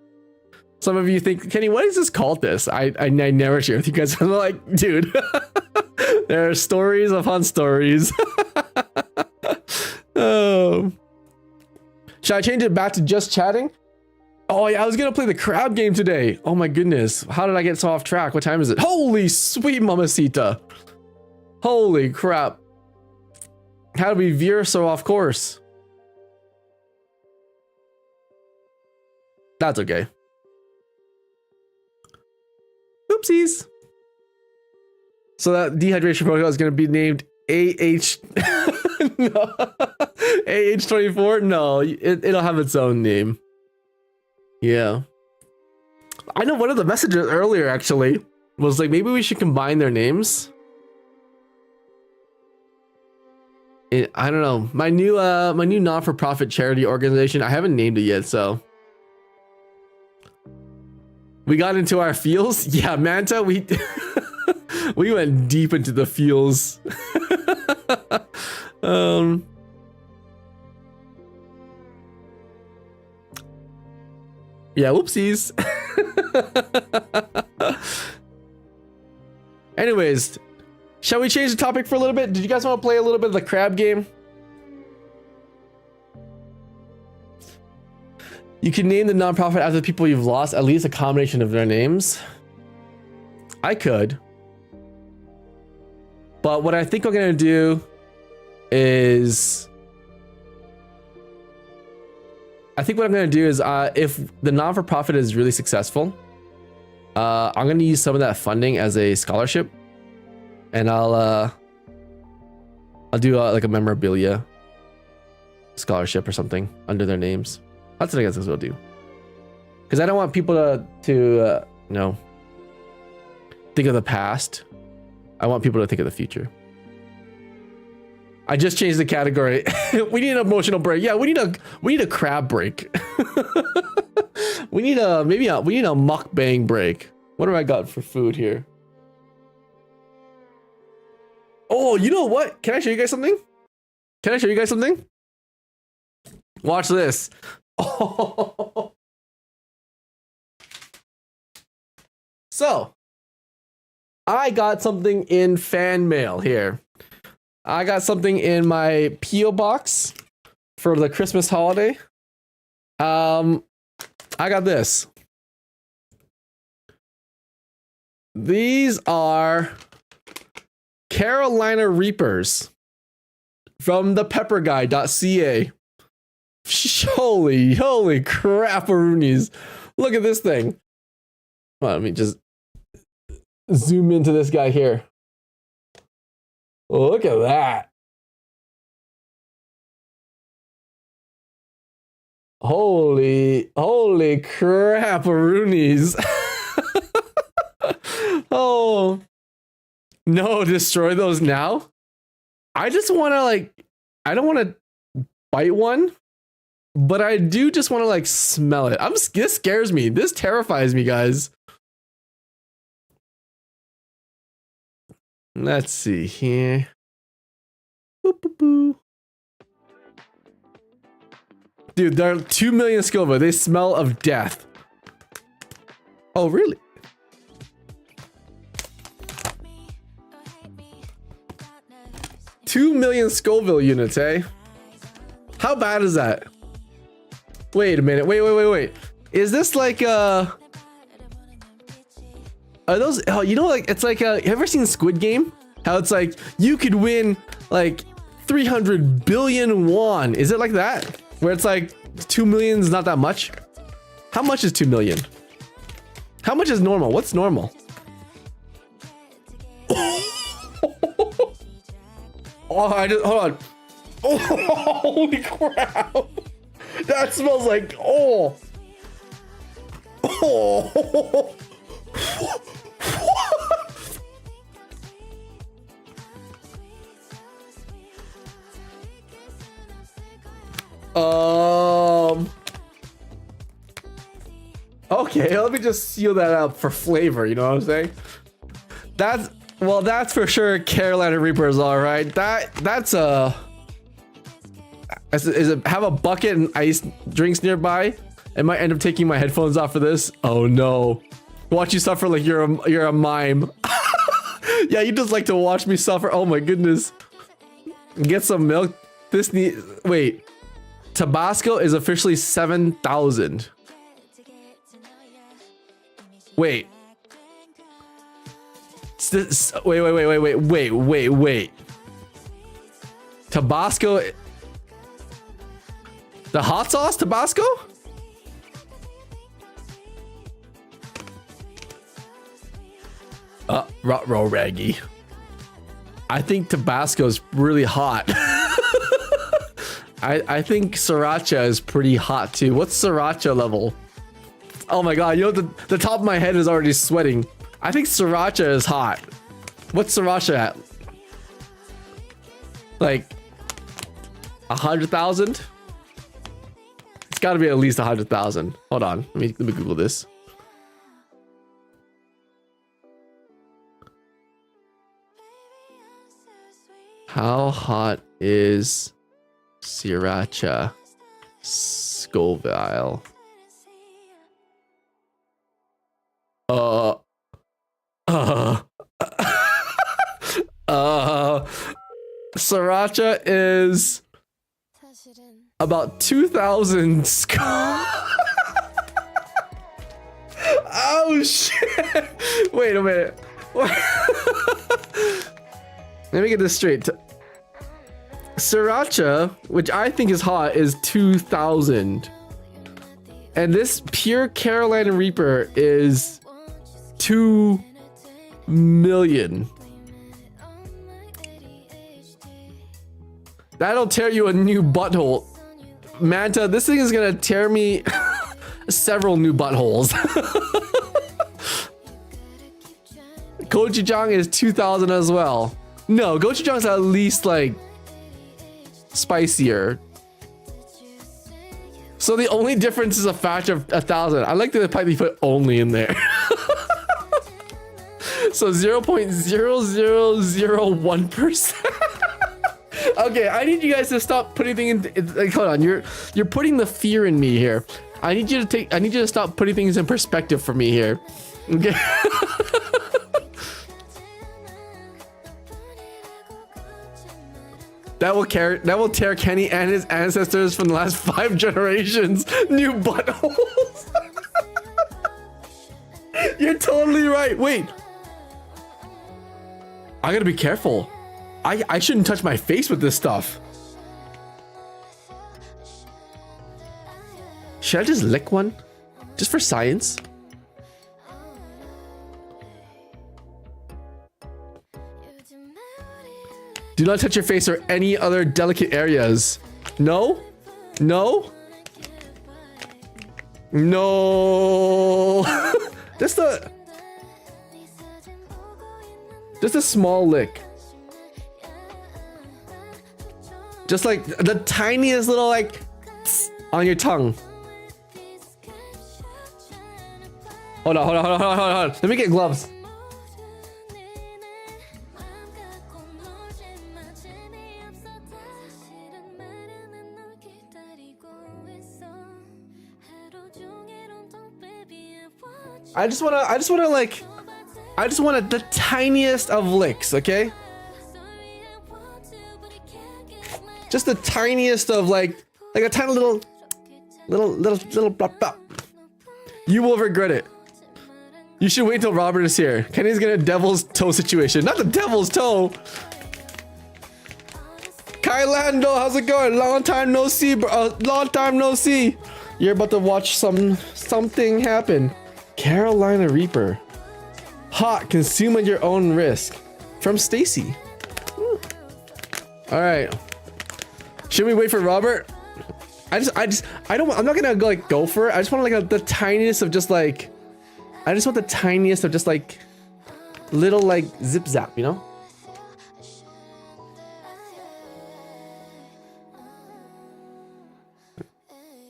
Some of you think, Kenny, what is this called this? I never share with you guys. I'm like, dude, there are stories upon stories. Oh. Should I change it back to just chatting? Oh yeah, I was gonna play the crab game today. Oh my goodness, how did I get so off track? What time is it? Holy sweet mamacita. Holy crap. How did we veer so off course? That's okay. Oopsies. So that dehydration protocol is going to be named AH. No. AH24? No, it'll have its own name. Yeah. I know one of the messages earlier actually was like, maybe we should combine their names. I don't know. My new non-for-profit charity organization, I haven't named it yet, so. We got into our feels. Yeah, Manta, we we went deep into the feels. Yeah, whoopsies. Anyways, shall we change the topic for a little bit? Did you guys want to play a little bit of the crab game? You can name the nonprofit after the people you've lost, at least a combination of their names. I could. But what I think I'm going to do is... if the non-for-profit is really successful, I'm going to use some of that funding as a scholarship. And I'll do like a memorabilia scholarship or something under their names. That's what I guess we'll do. Because I don't want people to you know, think of the past. I want people to think of the future. I just changed the category. We need an emotional break. Yeah, we need a crab break. we need a mukbang break. What do I got for food here? Oh, you know what? Can I show you guys something? Watch this. Oh. So, I got something in fan mail here. I got something in my P.O. box for the Christmas holiday. I got this. These are Carolina Reapers from thepepperguy.ca. Holy crap-a-roonies. Look at this thing. Well, let me just zoom into this guy here. Look at that. Holy crap-a-roonies. Oh. No, destroy those now? I just want to like, I don't want to bite one, but I do just want to like smell it. This scares me. This terrifies me, guys. Let's see here. Boop, boop, boop. Dude, they're 2 million Scoville. They smell of death. Oh, really? $2 million Scoville units, eh? How bad is that? Wait a minute. Wait. Is this like are those, oh, you know, like it's like you ever seen Squid Game? How it's like you could win like 300 billion won. Is it like that? Where it's like 2 million is not that much? How much is 2 million? How much is normal? What's normal? Oh, hold on. Oh, holy crap. That smells like, oh. Okay, let me just seal that up for flavor, you know what I'm saying? That's for sure Carolina Reapers, all right. That's a have a bucket and ice drinks nearby. I might end up taking my headphones off for this. Oh no. Watch you suffer like you're a mime. Yeah, you just like to watch me suffer. Oh my goodness. Get some milk. Wait. Tabasco is officially 7,000. Wait. Wait. Tabasco. The hot sauce Tabasco? Ruh-roh Raggy. I think Tabasco's really hot. I think Sriracha is pretty hot too. What's Sriracha level? Oh my god, you know the top of my head is already sweating. I think Sriracha is hot. What's Sriracha at? Like 100,000? It's got to be at least 100,000. Hold on, let me Google this. How hot is Sriracha Scoville? Sriracha is about 2,000 Oh shit! Wait a minute. Let me get this straight. Sriracha, which I think is hot, is 2,000. And this pure Carolina Reaper is 2 million. That'll tear you a new butthole. Manta, this thing is gonna tear me several new buttholes. Gochujang is 2,000 as well. No, gochujang is at least like spicier. So the only difference is a factor of 1,000. I like that they put only in there. So 0.0001%. Okay, I need you guys to stop putting things in. Like, hold on, you're putting the fear in me here. I need you to stop putting things in perspective for me here. Okay. That will tear Kenny and his ancestors from the last 5 generations new buttholes. You're totally right. Wait. I gotta be careful. I shouldn't touch my face with this stuff. Should I just lick one? Just for science? Do not touch your face or any other delicate areas. No? No? No. Just a small lick. Just like the tiniest little like on your tongue. Hold on, hold on, hold on, hold on, hold on. Let me get gloves. I just want the tiniest of licks, okay? Just the tiniest of like a tiny little blop blop. You will regret it. You should wait till Robert is here. Kenny's gonna devil's toe situation. Not the devil's toe. Kylando, how's it going? Long time no see, bro. Long time no see. You're about to watch something happen. Carolina Reaper. Hot, consume at your own risk. From Stacy. All right. Should we wait for Robert? I'm not gonna go for it. I just want like the tiniest of just like, I just want the tiniest of just like little like zip zap, you know?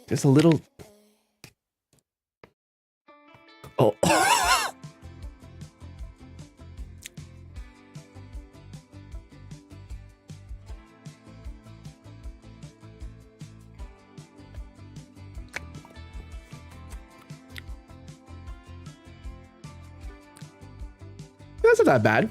Just a little. Oh. That's not that bad.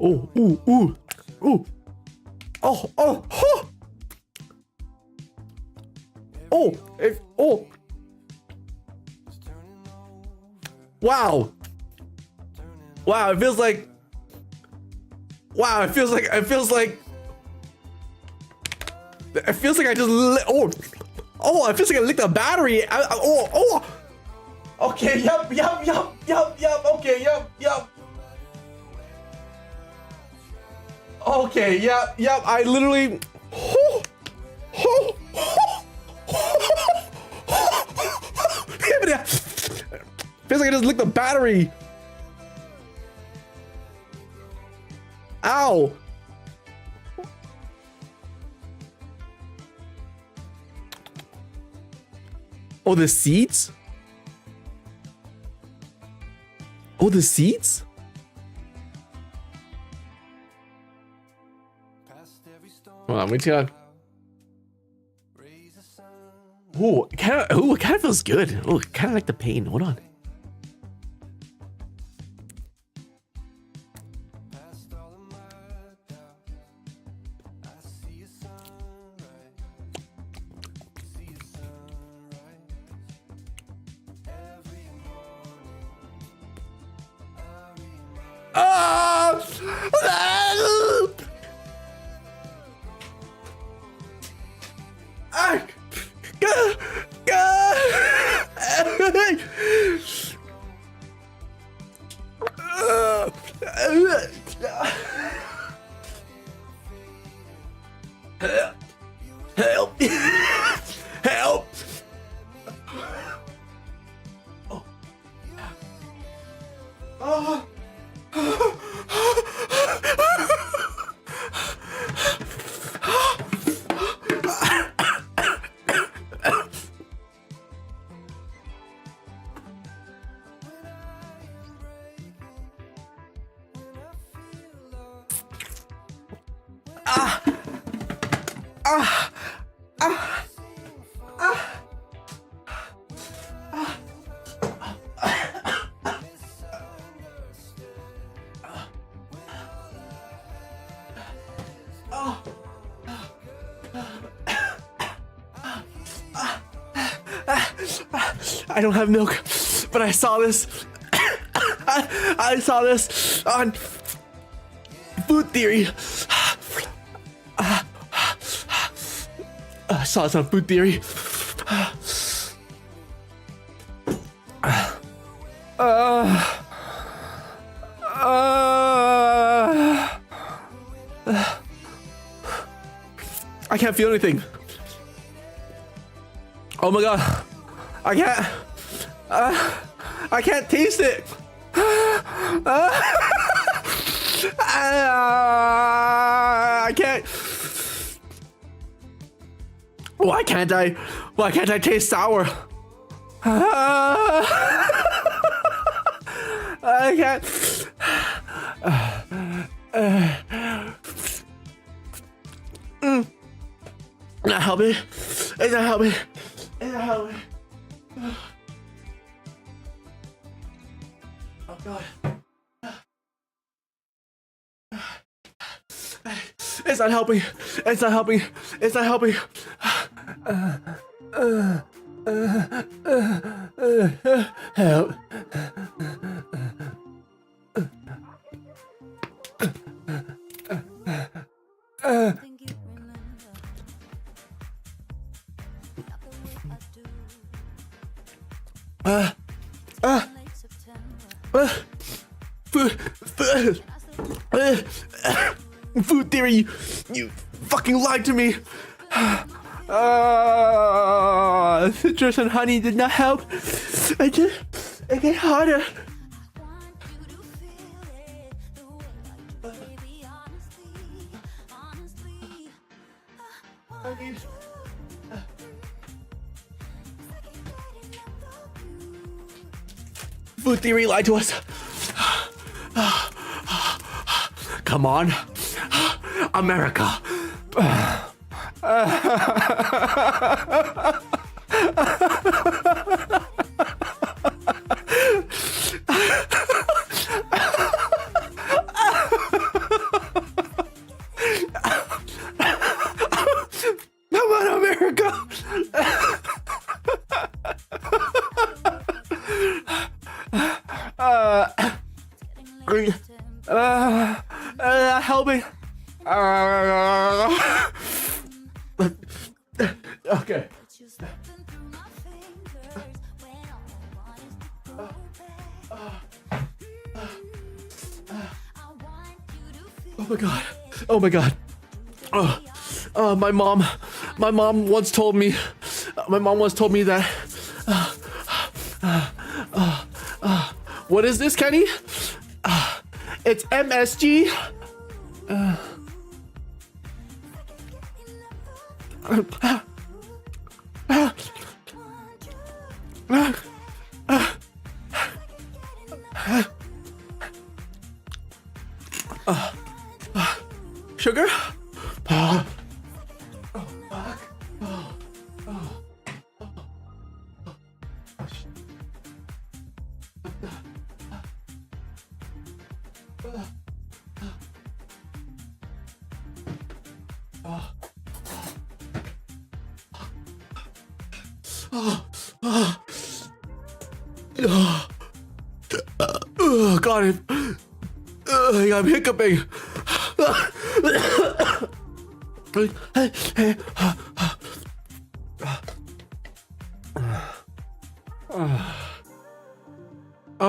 Oh, ooh, ooh, ooh. Oh, oh, oh. Oh, oh. Wow. Wow, it feels like. Wow, it feels like I just oh, oh, it feels like I licked a battery. Oh. Okay, yup. Okay, yup. Okay, yep. I literally. Feels like I just licked the battery. Ow. Oh, the seeds? Oh, the seeds? Hold on, wait till I... Ooh, it kind of feels good. Oh, kind of like the pain. Hold on. Help! Help! Oh. I don't have milk, but I saw this. I saw this on Food Theory. I saw this on Food Theory. I can't feel anything. Oh my god. I can't taste it. I can't. Why can't I taste sour? I can't. Not help me. It's not help me. It's not help me. Oh god. It's not helping. It's not helping. It's not helping. Help. Think you remember not the way I do. Late September. Food Theory, you fucking lied to me. Citrus and honey did not help. It get harder. I want you to feel it the way I do, baby. Honestly, I want you. 'Cause I can't get enough of you. Food Theory lied to us. Come on, America. Come on, America. Help me. Okay. You slipping through my fingers when all I want is to go back. I want you to feel Oh my god. Oh my god. My mom once told me that what is this, Kenny? It's MSG. Sugar? Oh god, I'm hiccuping.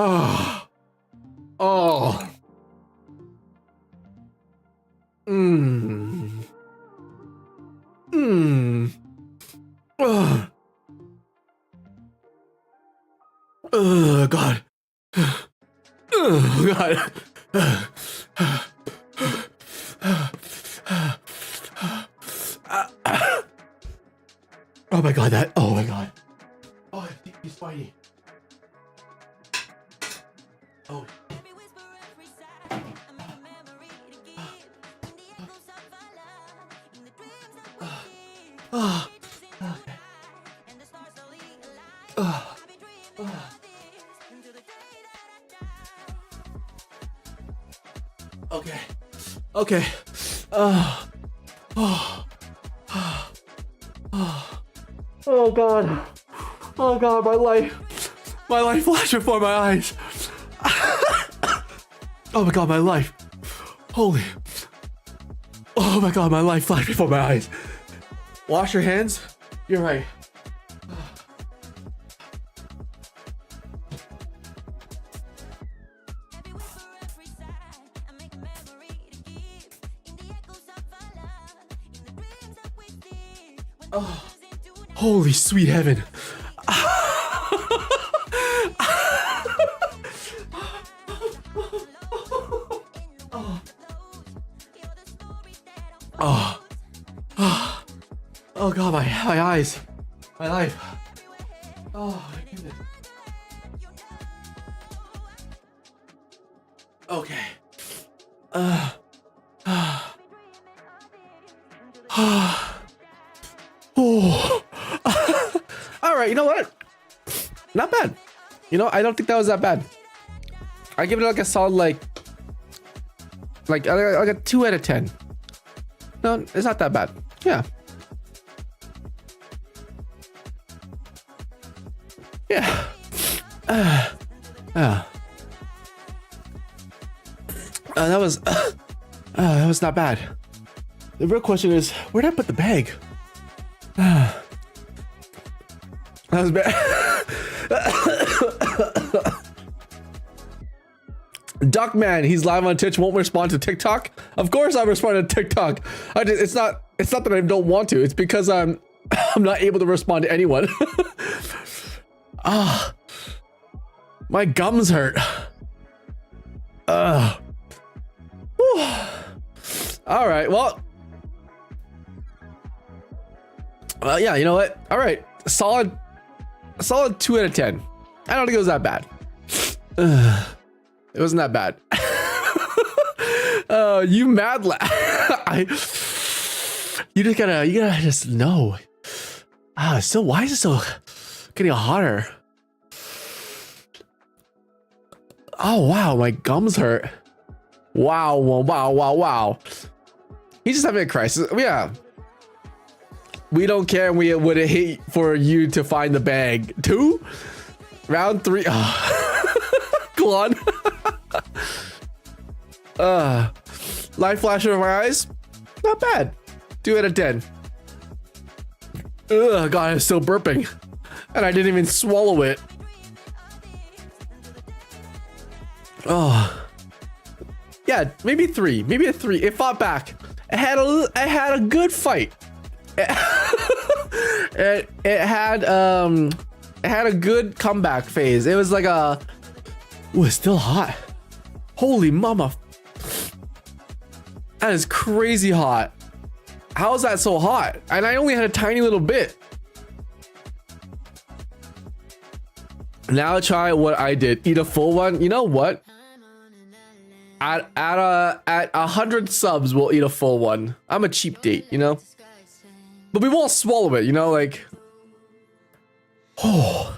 Oh. Oh god. Oh god. Oh my god, that. Oh my god. Oh, he's Spidey. Oh. every whisper, every sigh. I'm a memory to give. In the echoes of our love, in the dreams that we live. Oh. Images in the night, and the stars slowly align. Oh. I'll be dreaming of this until the day that I die. Okay. Okay. Oh. Oh. Oh. Oh god. Oh god, my life. My life flashed before my eyes. Oh my god, my life. Holy. Oh my god, my life flashed before my eyes. Wash your hands. You're right. Oh, holy sweet heaven. Oh, oh, oh god, my eyes, my life. Oh my goodness. Okay. Oh. All right, you know what? Not bad. You know, I don't think that was that bad. I give it like a solid like a 2 out of 10. No, it's not that bad. Yeah. Yeah. That was not bad. The real question is, where did I put the bag? That was bad. Duckman, he's live on Twitch, won't respond to TikTok. Of course I respond to TikTok. It's not that I don't want to. It's because I'm not able to respond to anyone. Ah, my gums hurt. All right, well, yeah, you know what? All right, solid 2 out of 10. I don't think it was that bad. It wasn't that bad. You mad you gotta just know. So why is it so getting hotter? Oh wow, my gums hurt. Wow. He's just having a crisis. Yeah. We don't care. We would hate for you to find the bag. 2? Round 3. Go on. Light flash over my eyes. Not bad. 2 out of 10. Ugh, God, I'm still burping. And I didn't even swallow it. Oh. Yeah, maybe 3. Maybe a 3. It fought back. It had a good fight. It had a good comeback phase. It was like a... Ooh, it's still hot. Holy mama. That is crazy hot. How is that so hot? And I only had a tiny little bit. Now try what I did. Eat a full one. You know what? At 100 subs, we'll eat a full one. I'm a cheap date, you know? But we won't swallow it, you know? Like... Oh...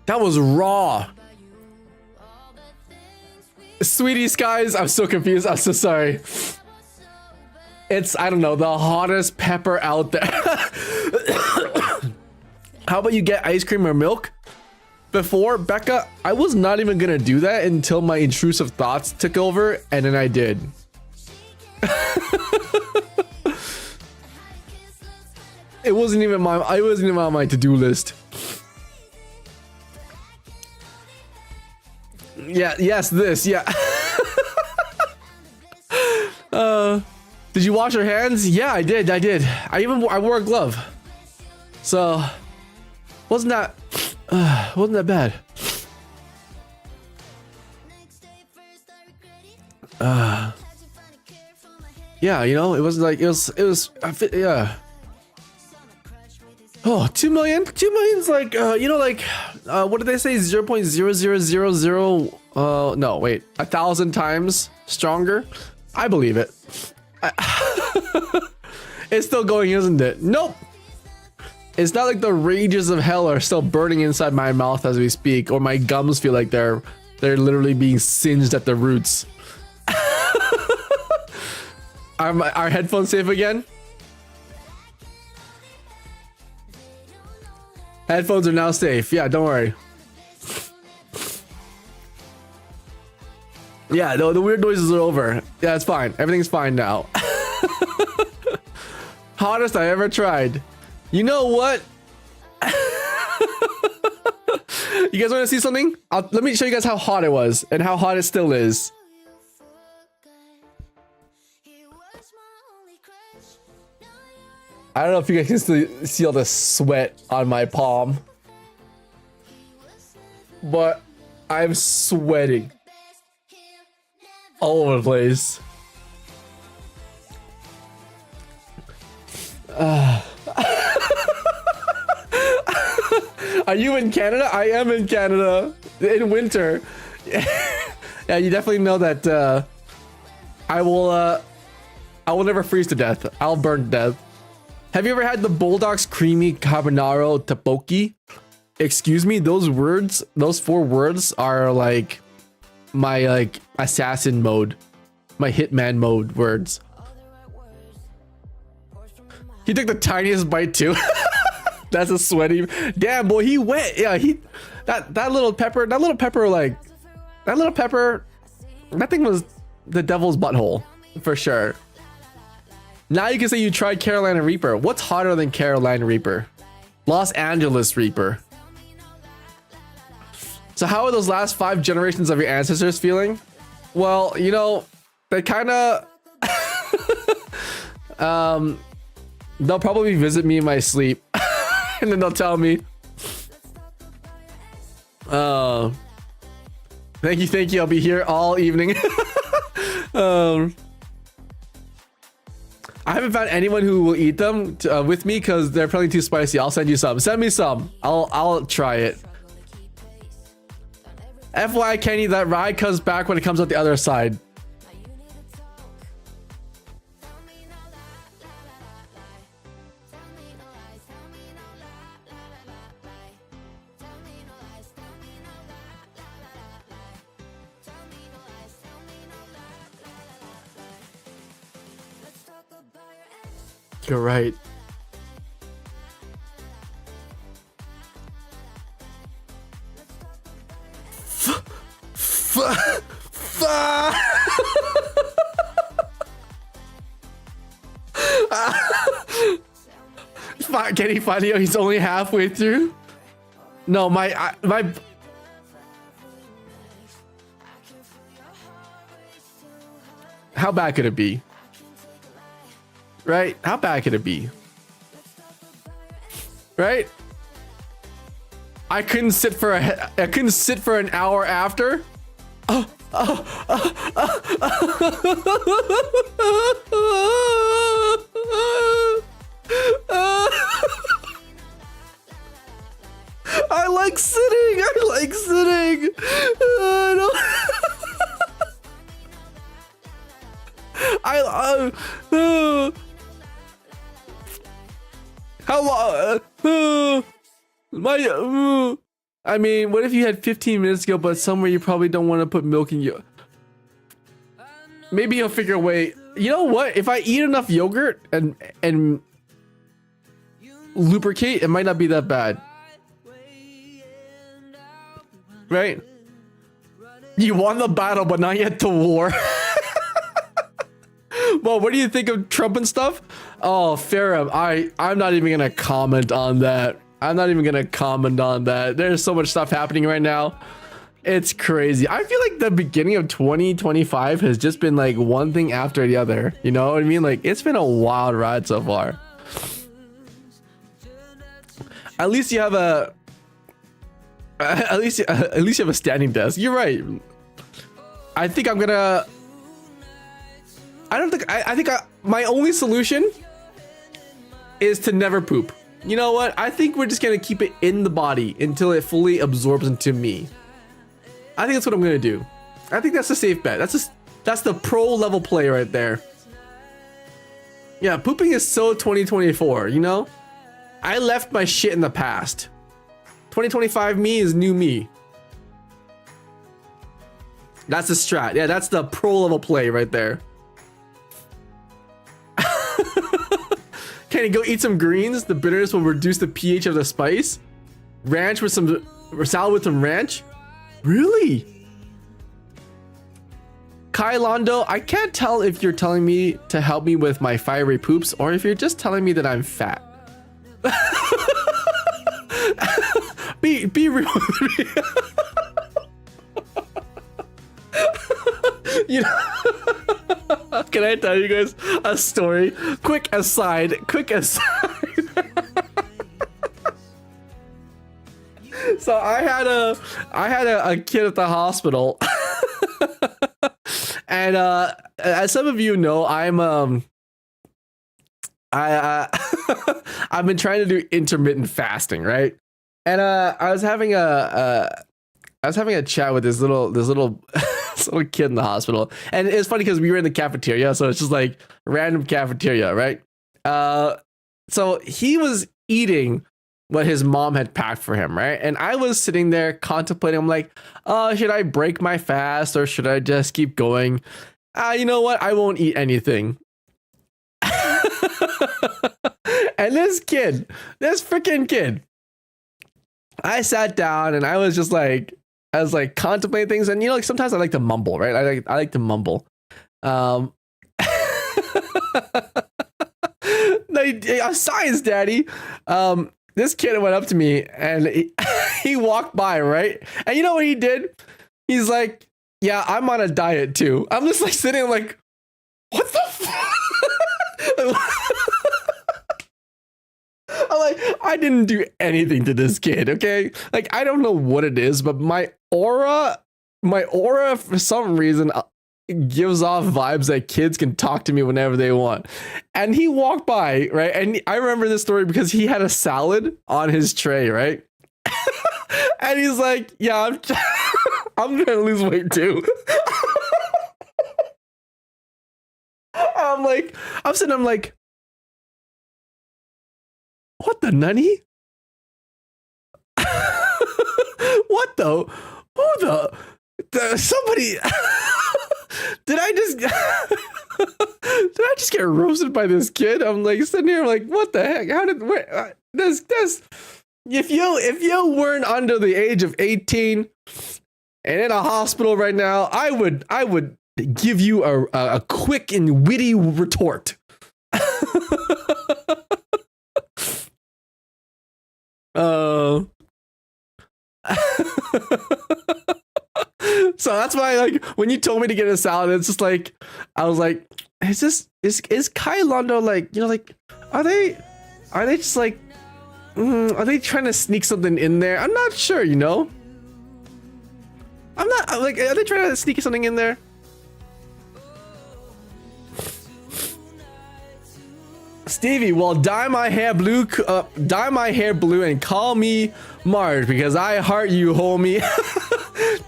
That was raw. Sweetie Skies, I'm so confused. I'm so sorry. It's, I don't know, the hottest pepper out there. How about you get ice cream or milk? Before, Becca, I was not even gonna do that until my intrusive thoughts took over, and then I did. It wasn't even on my to-do list. Yeah, yes, this, yeah. Did you wash your hands? Yeah, I did. I wore a glove. So, wasn't that bad. Yeah, you know, it was like, yeah. Oh, 2 million? 2 million's like, you know, like, what did they say? 0.0000, no, wait, 1,000 times stronger? I believe it. It's still going, isn't it? Nope. It's not like the rages of hell are still burning inside my mouth as we speak, or my gums feel like they're literally being singed at the roots. Are headphones safe again? Headphones are now safe. Yeah, don't worry. Yeah, the weird noises are over. Yeah, it's fine. Everything's fine now. Hottest I ever tried. You know what? You guys want to see something? Let me show you guys how hot it was and how hot it still is. I don't know if you guys can still see all the sweat on my palm, but I'm sweating all over the place. Are you in Canada? I am in Canada in winter. Yeah, you definitely know that I will never freeze to death. I'll burn to death. Have you ever had the Bulldog's creamy carbonaro tteokbokki? Excuse me, those words, those 4 words are like my assassin mode, my hitman mode words. He took the tiniest bite too. That's a sweaty. Damn, boy, he went. Yeah, that little pepper, that thing was the devil's butthole for sure. Now you can say you tried Carolina Reaper. What's hotter than Carolina Reaper? Los Angeles Reaper. So how are those last 5 generations of your ancestors feeling? Well, you know, they kind of they'll probably visit me in my sleep. And then they'll tell me, thank you, I'll be here all evening. I haven't found anyone who will eat them with me because they're probably too spicy. I'll send you some. Send me some. I'll try it. FYI, Kenny, that ride comes back when it comes out the other side. You're right. Getting funny. He's only halfway through. No, my. How bad could it be? Right? How bad could it be? Right? I couldn't sit for an hour after. I like sitting. How long? I mean, what if you had 15 minutes ago, but somewhere you probably don't want to put milk in you? Maybe you'll figure a way. You know what? If I eat enough yogurt and lubricate, it might not be that bad. Right? You won the battle, but not yet the war. Well, what do you think of Trump and stuff? Oh, Farah, I'm not even gonna comment on that. There's so much stuff happening right now. It's crazy. I feel like the beginning of 2025 has just been like one thing after the other. You know what I mean? Like, it's been a wild ride so far. At least you have a standing desk. You're right. I think my only solution is to never poop. You know what? I think we're just gonna keep it in the body until it fully absorbs into me. I think that's what I'm gonna do. I think that's a safe bet. That's the pro level play right there. Yeah, pooping is so 2024, you know? I left my shit in the past. 2025 me is new me. That's the strat. Yeah, that's the pro level play right there. Can you go eat some greens? The bitterness will reduce the pH of the spice. ranch with some salad with some ranch? Really? Kai Londo, I can't tell if you're telling me to help me with my fiery poops or if you're just telling me that I'm fat. be real with me. You know, can I tell you guys a story? Quick aside. So I had a kid at the hospital. And as some of you know, I've been trying to do intermittent fasting, right? And I was having a chat with this little this little kid in the hospital, and it's funny because we were in the cafeteria, so it's just like random cafeteria, right? So he was eating what his mom had packed for him, right? And I was sitting there contemplating. I'm like, should I break my fast or should I just keep going? You know what? I won't eat anything. And this freaking kid, I sat down and I was like contemplating things, and you know, like sometimes I like to mumble, right? I like to mumble. Science, daddy. This kid went up to me and he walked by, right? And you know what he did? He's like, yeah, I'm on a diet too. I'm just like sitting like, what the fuck? I'm like, I didn't do anything to this kid, okay? Like, I don't know what it is, but my aura for some reason gives off vibes that kids can talk to me whenever they want. And he walked by, right? And I remember this story because he had a salad on his tray, right? And he's like, yeah, I'm gonna lose weight too. I'm like, what the nutty? What the? Who the somebody? Did I just get roasted by this kid? I'm like sitting here like, what the heck? How did this? If you weren't under the age of 18 and in a hospital right now, I would give you a quick and witty retort. So that's why, like, when you told me to get a salad, it's just like, I was like, is Kai Londo like, you know, like, are they just like, are they trying to sneak something in there? I'm not sure, you know. I'm not like, are they trying to sneak something in there? Stevie, well, dye my hair blue and call me Marge because I heart you, homie.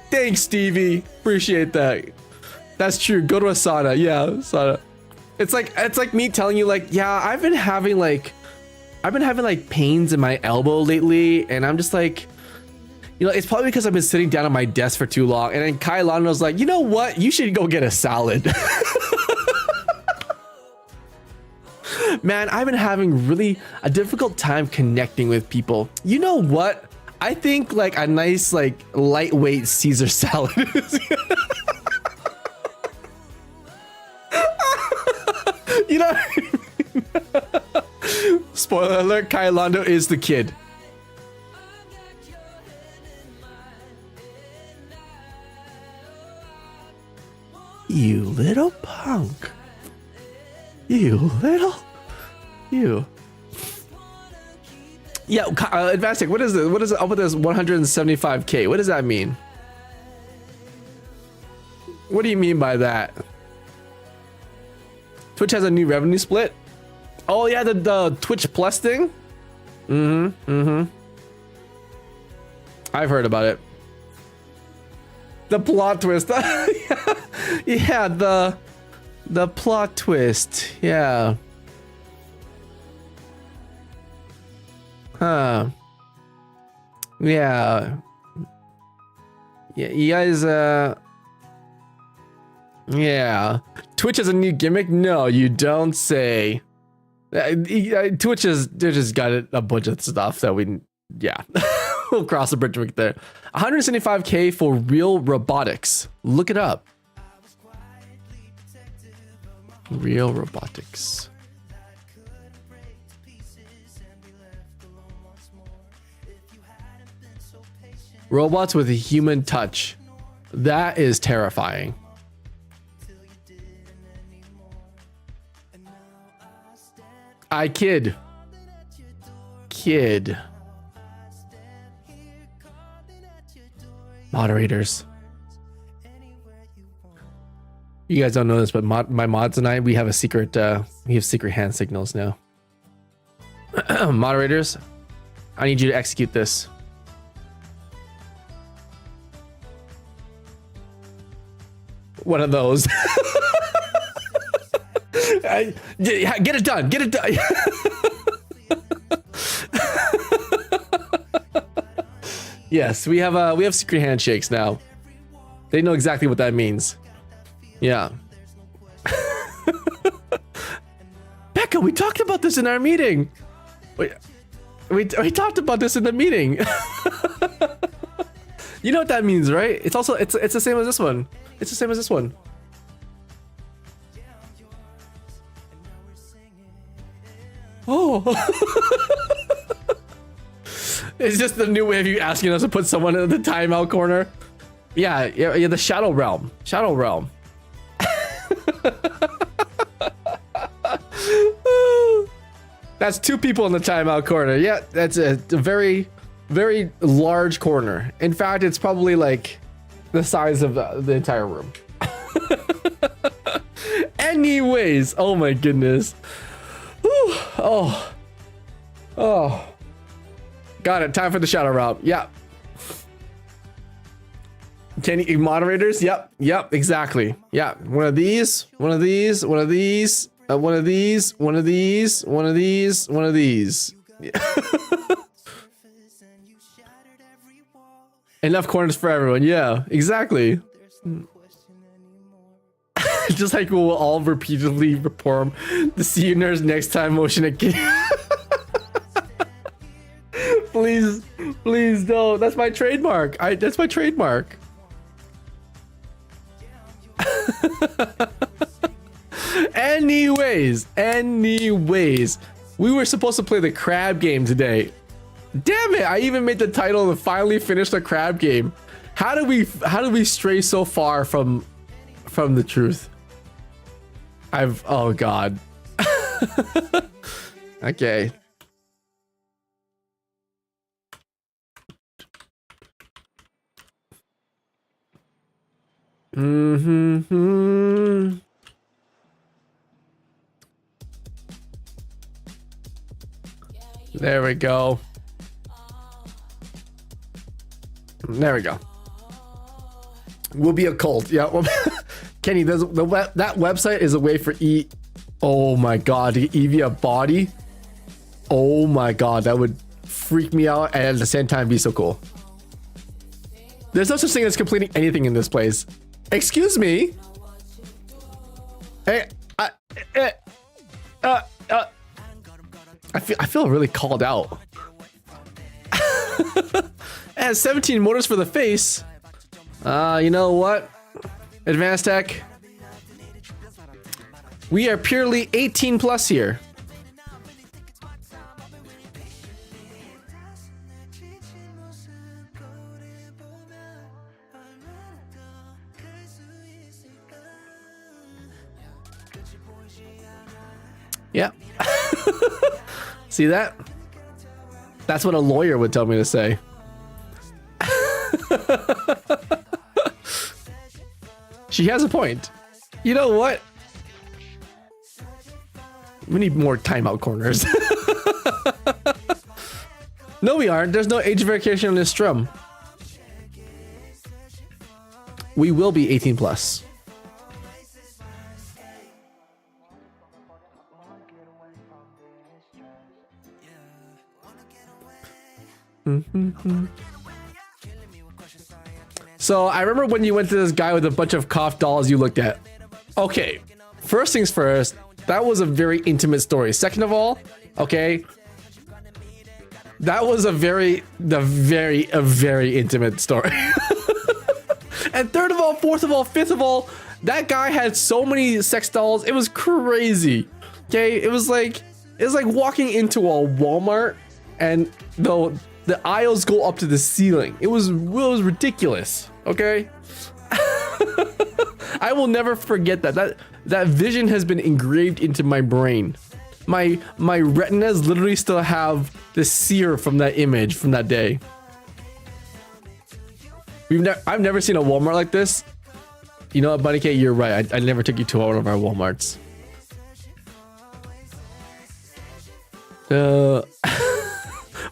Thanks, Stevie. Appreciate that. That's true. Go to a sauna. Yeah, sauna. It's like me telling you, like, yeah, I've been having like pains in my elbow lately, and I'm just like, you know, it's probably because I've been sitting down at my desk for too long. And then Kai Lando's like, you know what? You should go get a salad. Man, I've been having really a difficult time connecting with people. You know what? I think like a nice, like, lightweight Caesar salad is you know what I mean? Spoiler alert, Kai Lando is the kid. You little punk. You. Yeah, Advanced, what is it? What is it up with this 175k? What does that mean? What do you mean by that? Twitch has a new revenue split? Oh yeah, the Twitch Plus thing? I've heard about it. The plot twist. Yeah, the plot twist. Yeah. Huh. Yeah. Yeah, you guys, yeah. Twitch has a new gimmick? No, you don't say. Twitch has, they just got a bunch of stuff that we, yeah. we'll cross the bridge right there. 175K for real robotics. Look it up. Real robotics. Robots with a human touch. That is terrifying. I kid. Moderators. You guys don't know this, but my mods and I, we have a secret, we have secret hand signals now. Moderators, I need you to execute this. One of those. Get it done. Get it done. Yes, we have secret handshakes now. They know exactly what that means. Yeah. Becca, we talked about this in our meeting. We talked about this in the meeting. You know what that means, right? It's also it's the same as this one. It's the same as this one. Oh. It's just the new way of you asking us to put someone in the timeout corner. Yeah, the Shadow Realm. Shadow Realm. That's 2 people in the timeout corner. Yeah, that's a very, very large corner. In fact, it's probably like the size of the entire room. Anyways, oh my goodness. Whew. Oh. Got it. Time for the Shadow Realm. Yeah. Can you moderators? Yep, exactly. Yeah, one of these, one of these, one of these, one of these, one of these, one of these, one of these. Yeah. Enough corners for everyone. Yeah, exactly. Just like we'll all repeatedly perform the see you nerds next time motion again. Please don't. That's my trademark. That's my trademark. Anyways, we were supposed to play the crab game today. Damn it! I even made the title and finally finished the crab game. How do we stray so far from the truth? Oh god. Okay. There we go. There we go. We'll be a cult. Yeah. Well, Kenny, that website is a way for oh my god, to give Evie a body. Oh my god, that would freak me out and at the same time be so cool. There's no such thing as completing anything in this place. Excuse me. Hey, I feel really called out. It has 17 motors for the face. You know what? Advanced tech. We are purely 18 plus here. Yeah. See that? That's what a lawyer would tell me to say. She has a point. You know what? We need more timeout corners. No, we aren't. There's no age verification on this strum. We will be 18 plus. So I remember when you went to this guy with a bunch of cough dolls you looked at. Okay, first things first, that was a very intimate story. Second of all, okay, That was a very intimate story. And third of all, fourth of all, fifth of all, that guy had so many sex dolls. It was crazy. Okay, it was like walking into a Walmart and the aisles go up to the ceiling. It was ridiculous. Okay. I will never forget that. That vision has been engraved into my brain. My retinas literally still have the sear from that image from that day. I've never seen a Walmart like this. You know what, Bunny K, you're right. I never took you to one of our Walmarts.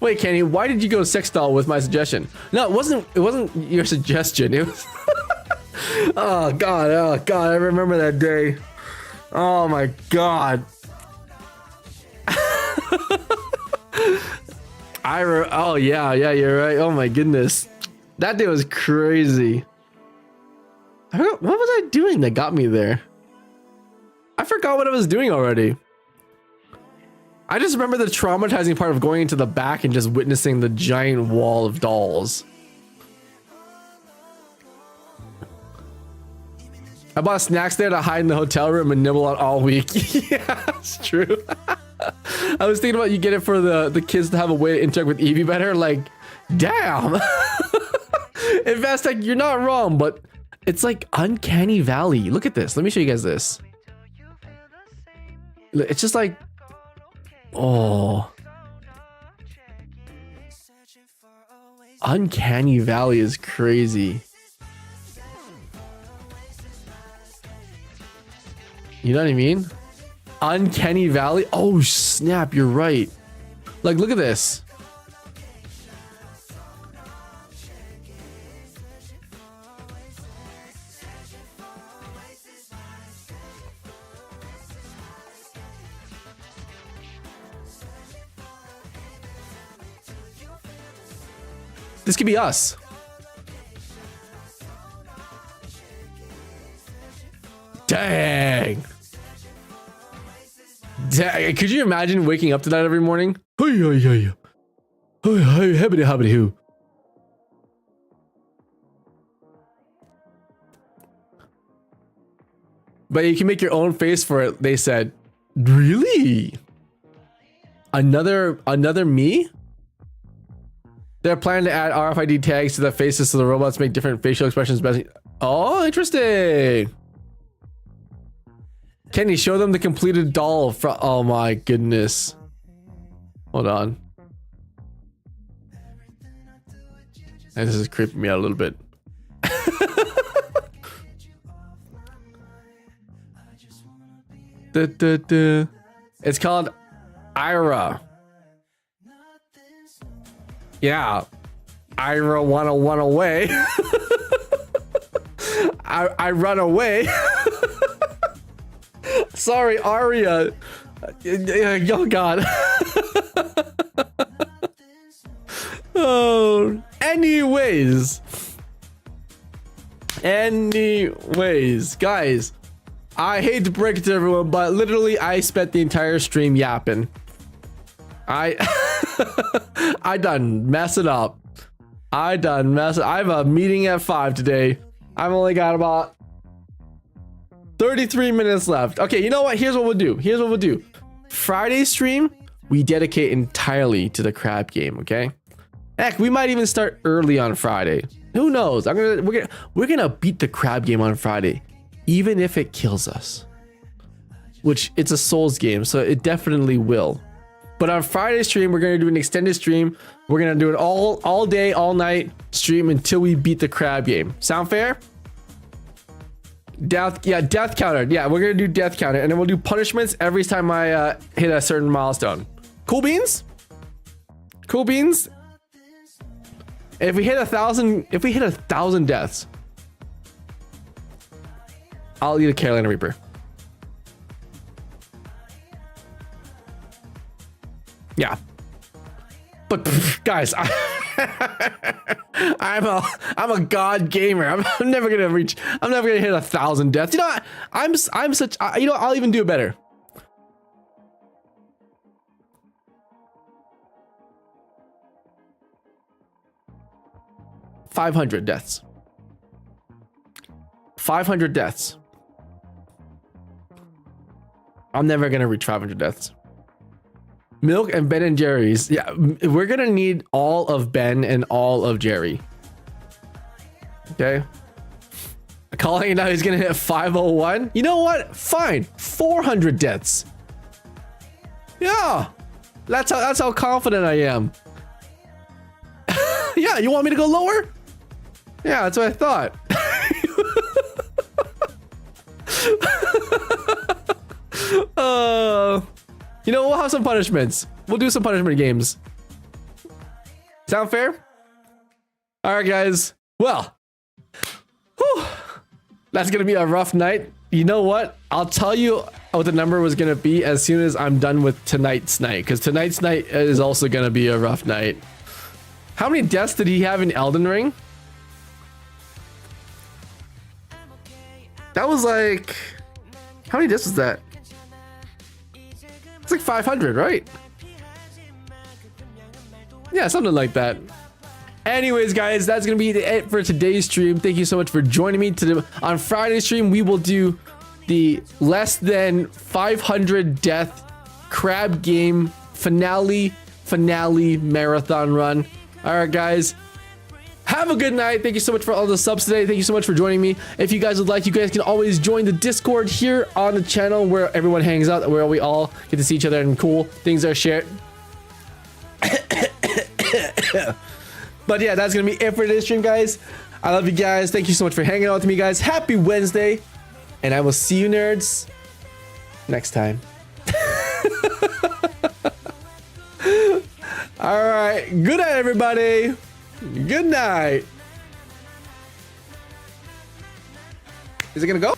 Wait, Kenny, why did you go sex doll with my suggestion? No, it wasn't your suggestion. It was oh god, I remember that day. Oh my god. Oh yeah, you're right. Oh my goodness. That day was crazy. What was I doing that got me there? I forgot what I was doing already. I just remember the traumatizing part of going into the back and just witnessing the giant wall of dolls. I bought snacks there to hide in the hotel room and nibble on all week. Yeah, it's true. I was thinking about you get it for the kids to have a way to interact with Eevee better. Like, damn. In fact, like, you're not wrong, but it's like uncanny valley. Look at this. Let me show you guys this. It's just like, oh, uncanny valley is crazy. You know what I mean? Uncanny valley. Oh snap, you're right. Like, look at this. This could be us. Dang. Dang. Could you imagine waking up to that every morning? But you can make your own face for it, they said. Really? Another me? They're planning to add RFID tags to the faces so the robots make different facial expressions. Oh, interesting. Kenny, show them the completed doll from. Oh my goodness. Hold on. And this is creeping me out a little bit. It's called Ira. Yeah. Ira wanna run away. I run away. Sorry, Aria. Oh god. Oh, anyways, guys, I hate to break it to everyone, but literally I spent the entire stream yapping. I done mess it up. I have a meeting at 5 today. I've only got about 33 minutes left. Okay, you know what? Here's what we'll do. Friday stream, we dedicate entirely to the crab game, okay? Heck, we might even start early on Friday. Who knows? We're gonna beat the crab game on Friday, even if it kills us. Which, it's a Souls game, so it definitely will. But on Friday stream, we're gonna do an extended stream. We're gonna do it all day, all night stream until we beat the crab game. Sound fair? Death counter. Yeah, we're gonna do death counter, and then we'll do punishments every time I hit a certain milestone. Cool beans? Cool beans? If we hit 1,000 deaths, I'll eat a Carolina Reaper. Yeah. But guys, I'm a god gamer. I'm never gonna hit 1,000 deaths. You know what? I'm such, you know, I'll even do it better. 500 deaths. 500 deaths. I'm never gonna reach 500 deaths. Milk and Ben and Jerry's. Yeah, we're gonna need all of Ben and all of Jerry. Okay. Calling it now, he's gonna hit 501. You know what? Fine. 400 deaths. Yeah. That's how confident I am. Yeah, you want me to go lower? Yeah, that's what I thought. You know, we'll have some punishments. We'll do some punishment games. Sound fair? All right, guys. Well, whew, that's gonna be a rough night. You know what? I'll tell you what the number was gonna be as soon as I'm done with tonight's night, because tonight's night is also gonna be a rough night. How many deaths did he have in Elden Ring? That was like, how many deaths was that? It's like 500, right? Yeah, something like that. Anyways, guys, that's gonna be it for today's stream. Thank you so much for joining me today. On Friday's stream, we will do the less than 500 death crab game finale marathon run. All right, guys. Have a good night. Thank you so much for all the subs today. Thank you so much for joining me. If you guys would like, you guys can always join the Discord here on the channel where everyone hangs out, where we all get to see each other and cool things are shared. But yeah, that's gonna be it for this stream, guys. I love you guys. Thank you so much for hanging out with me, guys. Happy Wednesday, and I will see you nerds next time. All right, good night, everybody. Good night. Is it gonna go?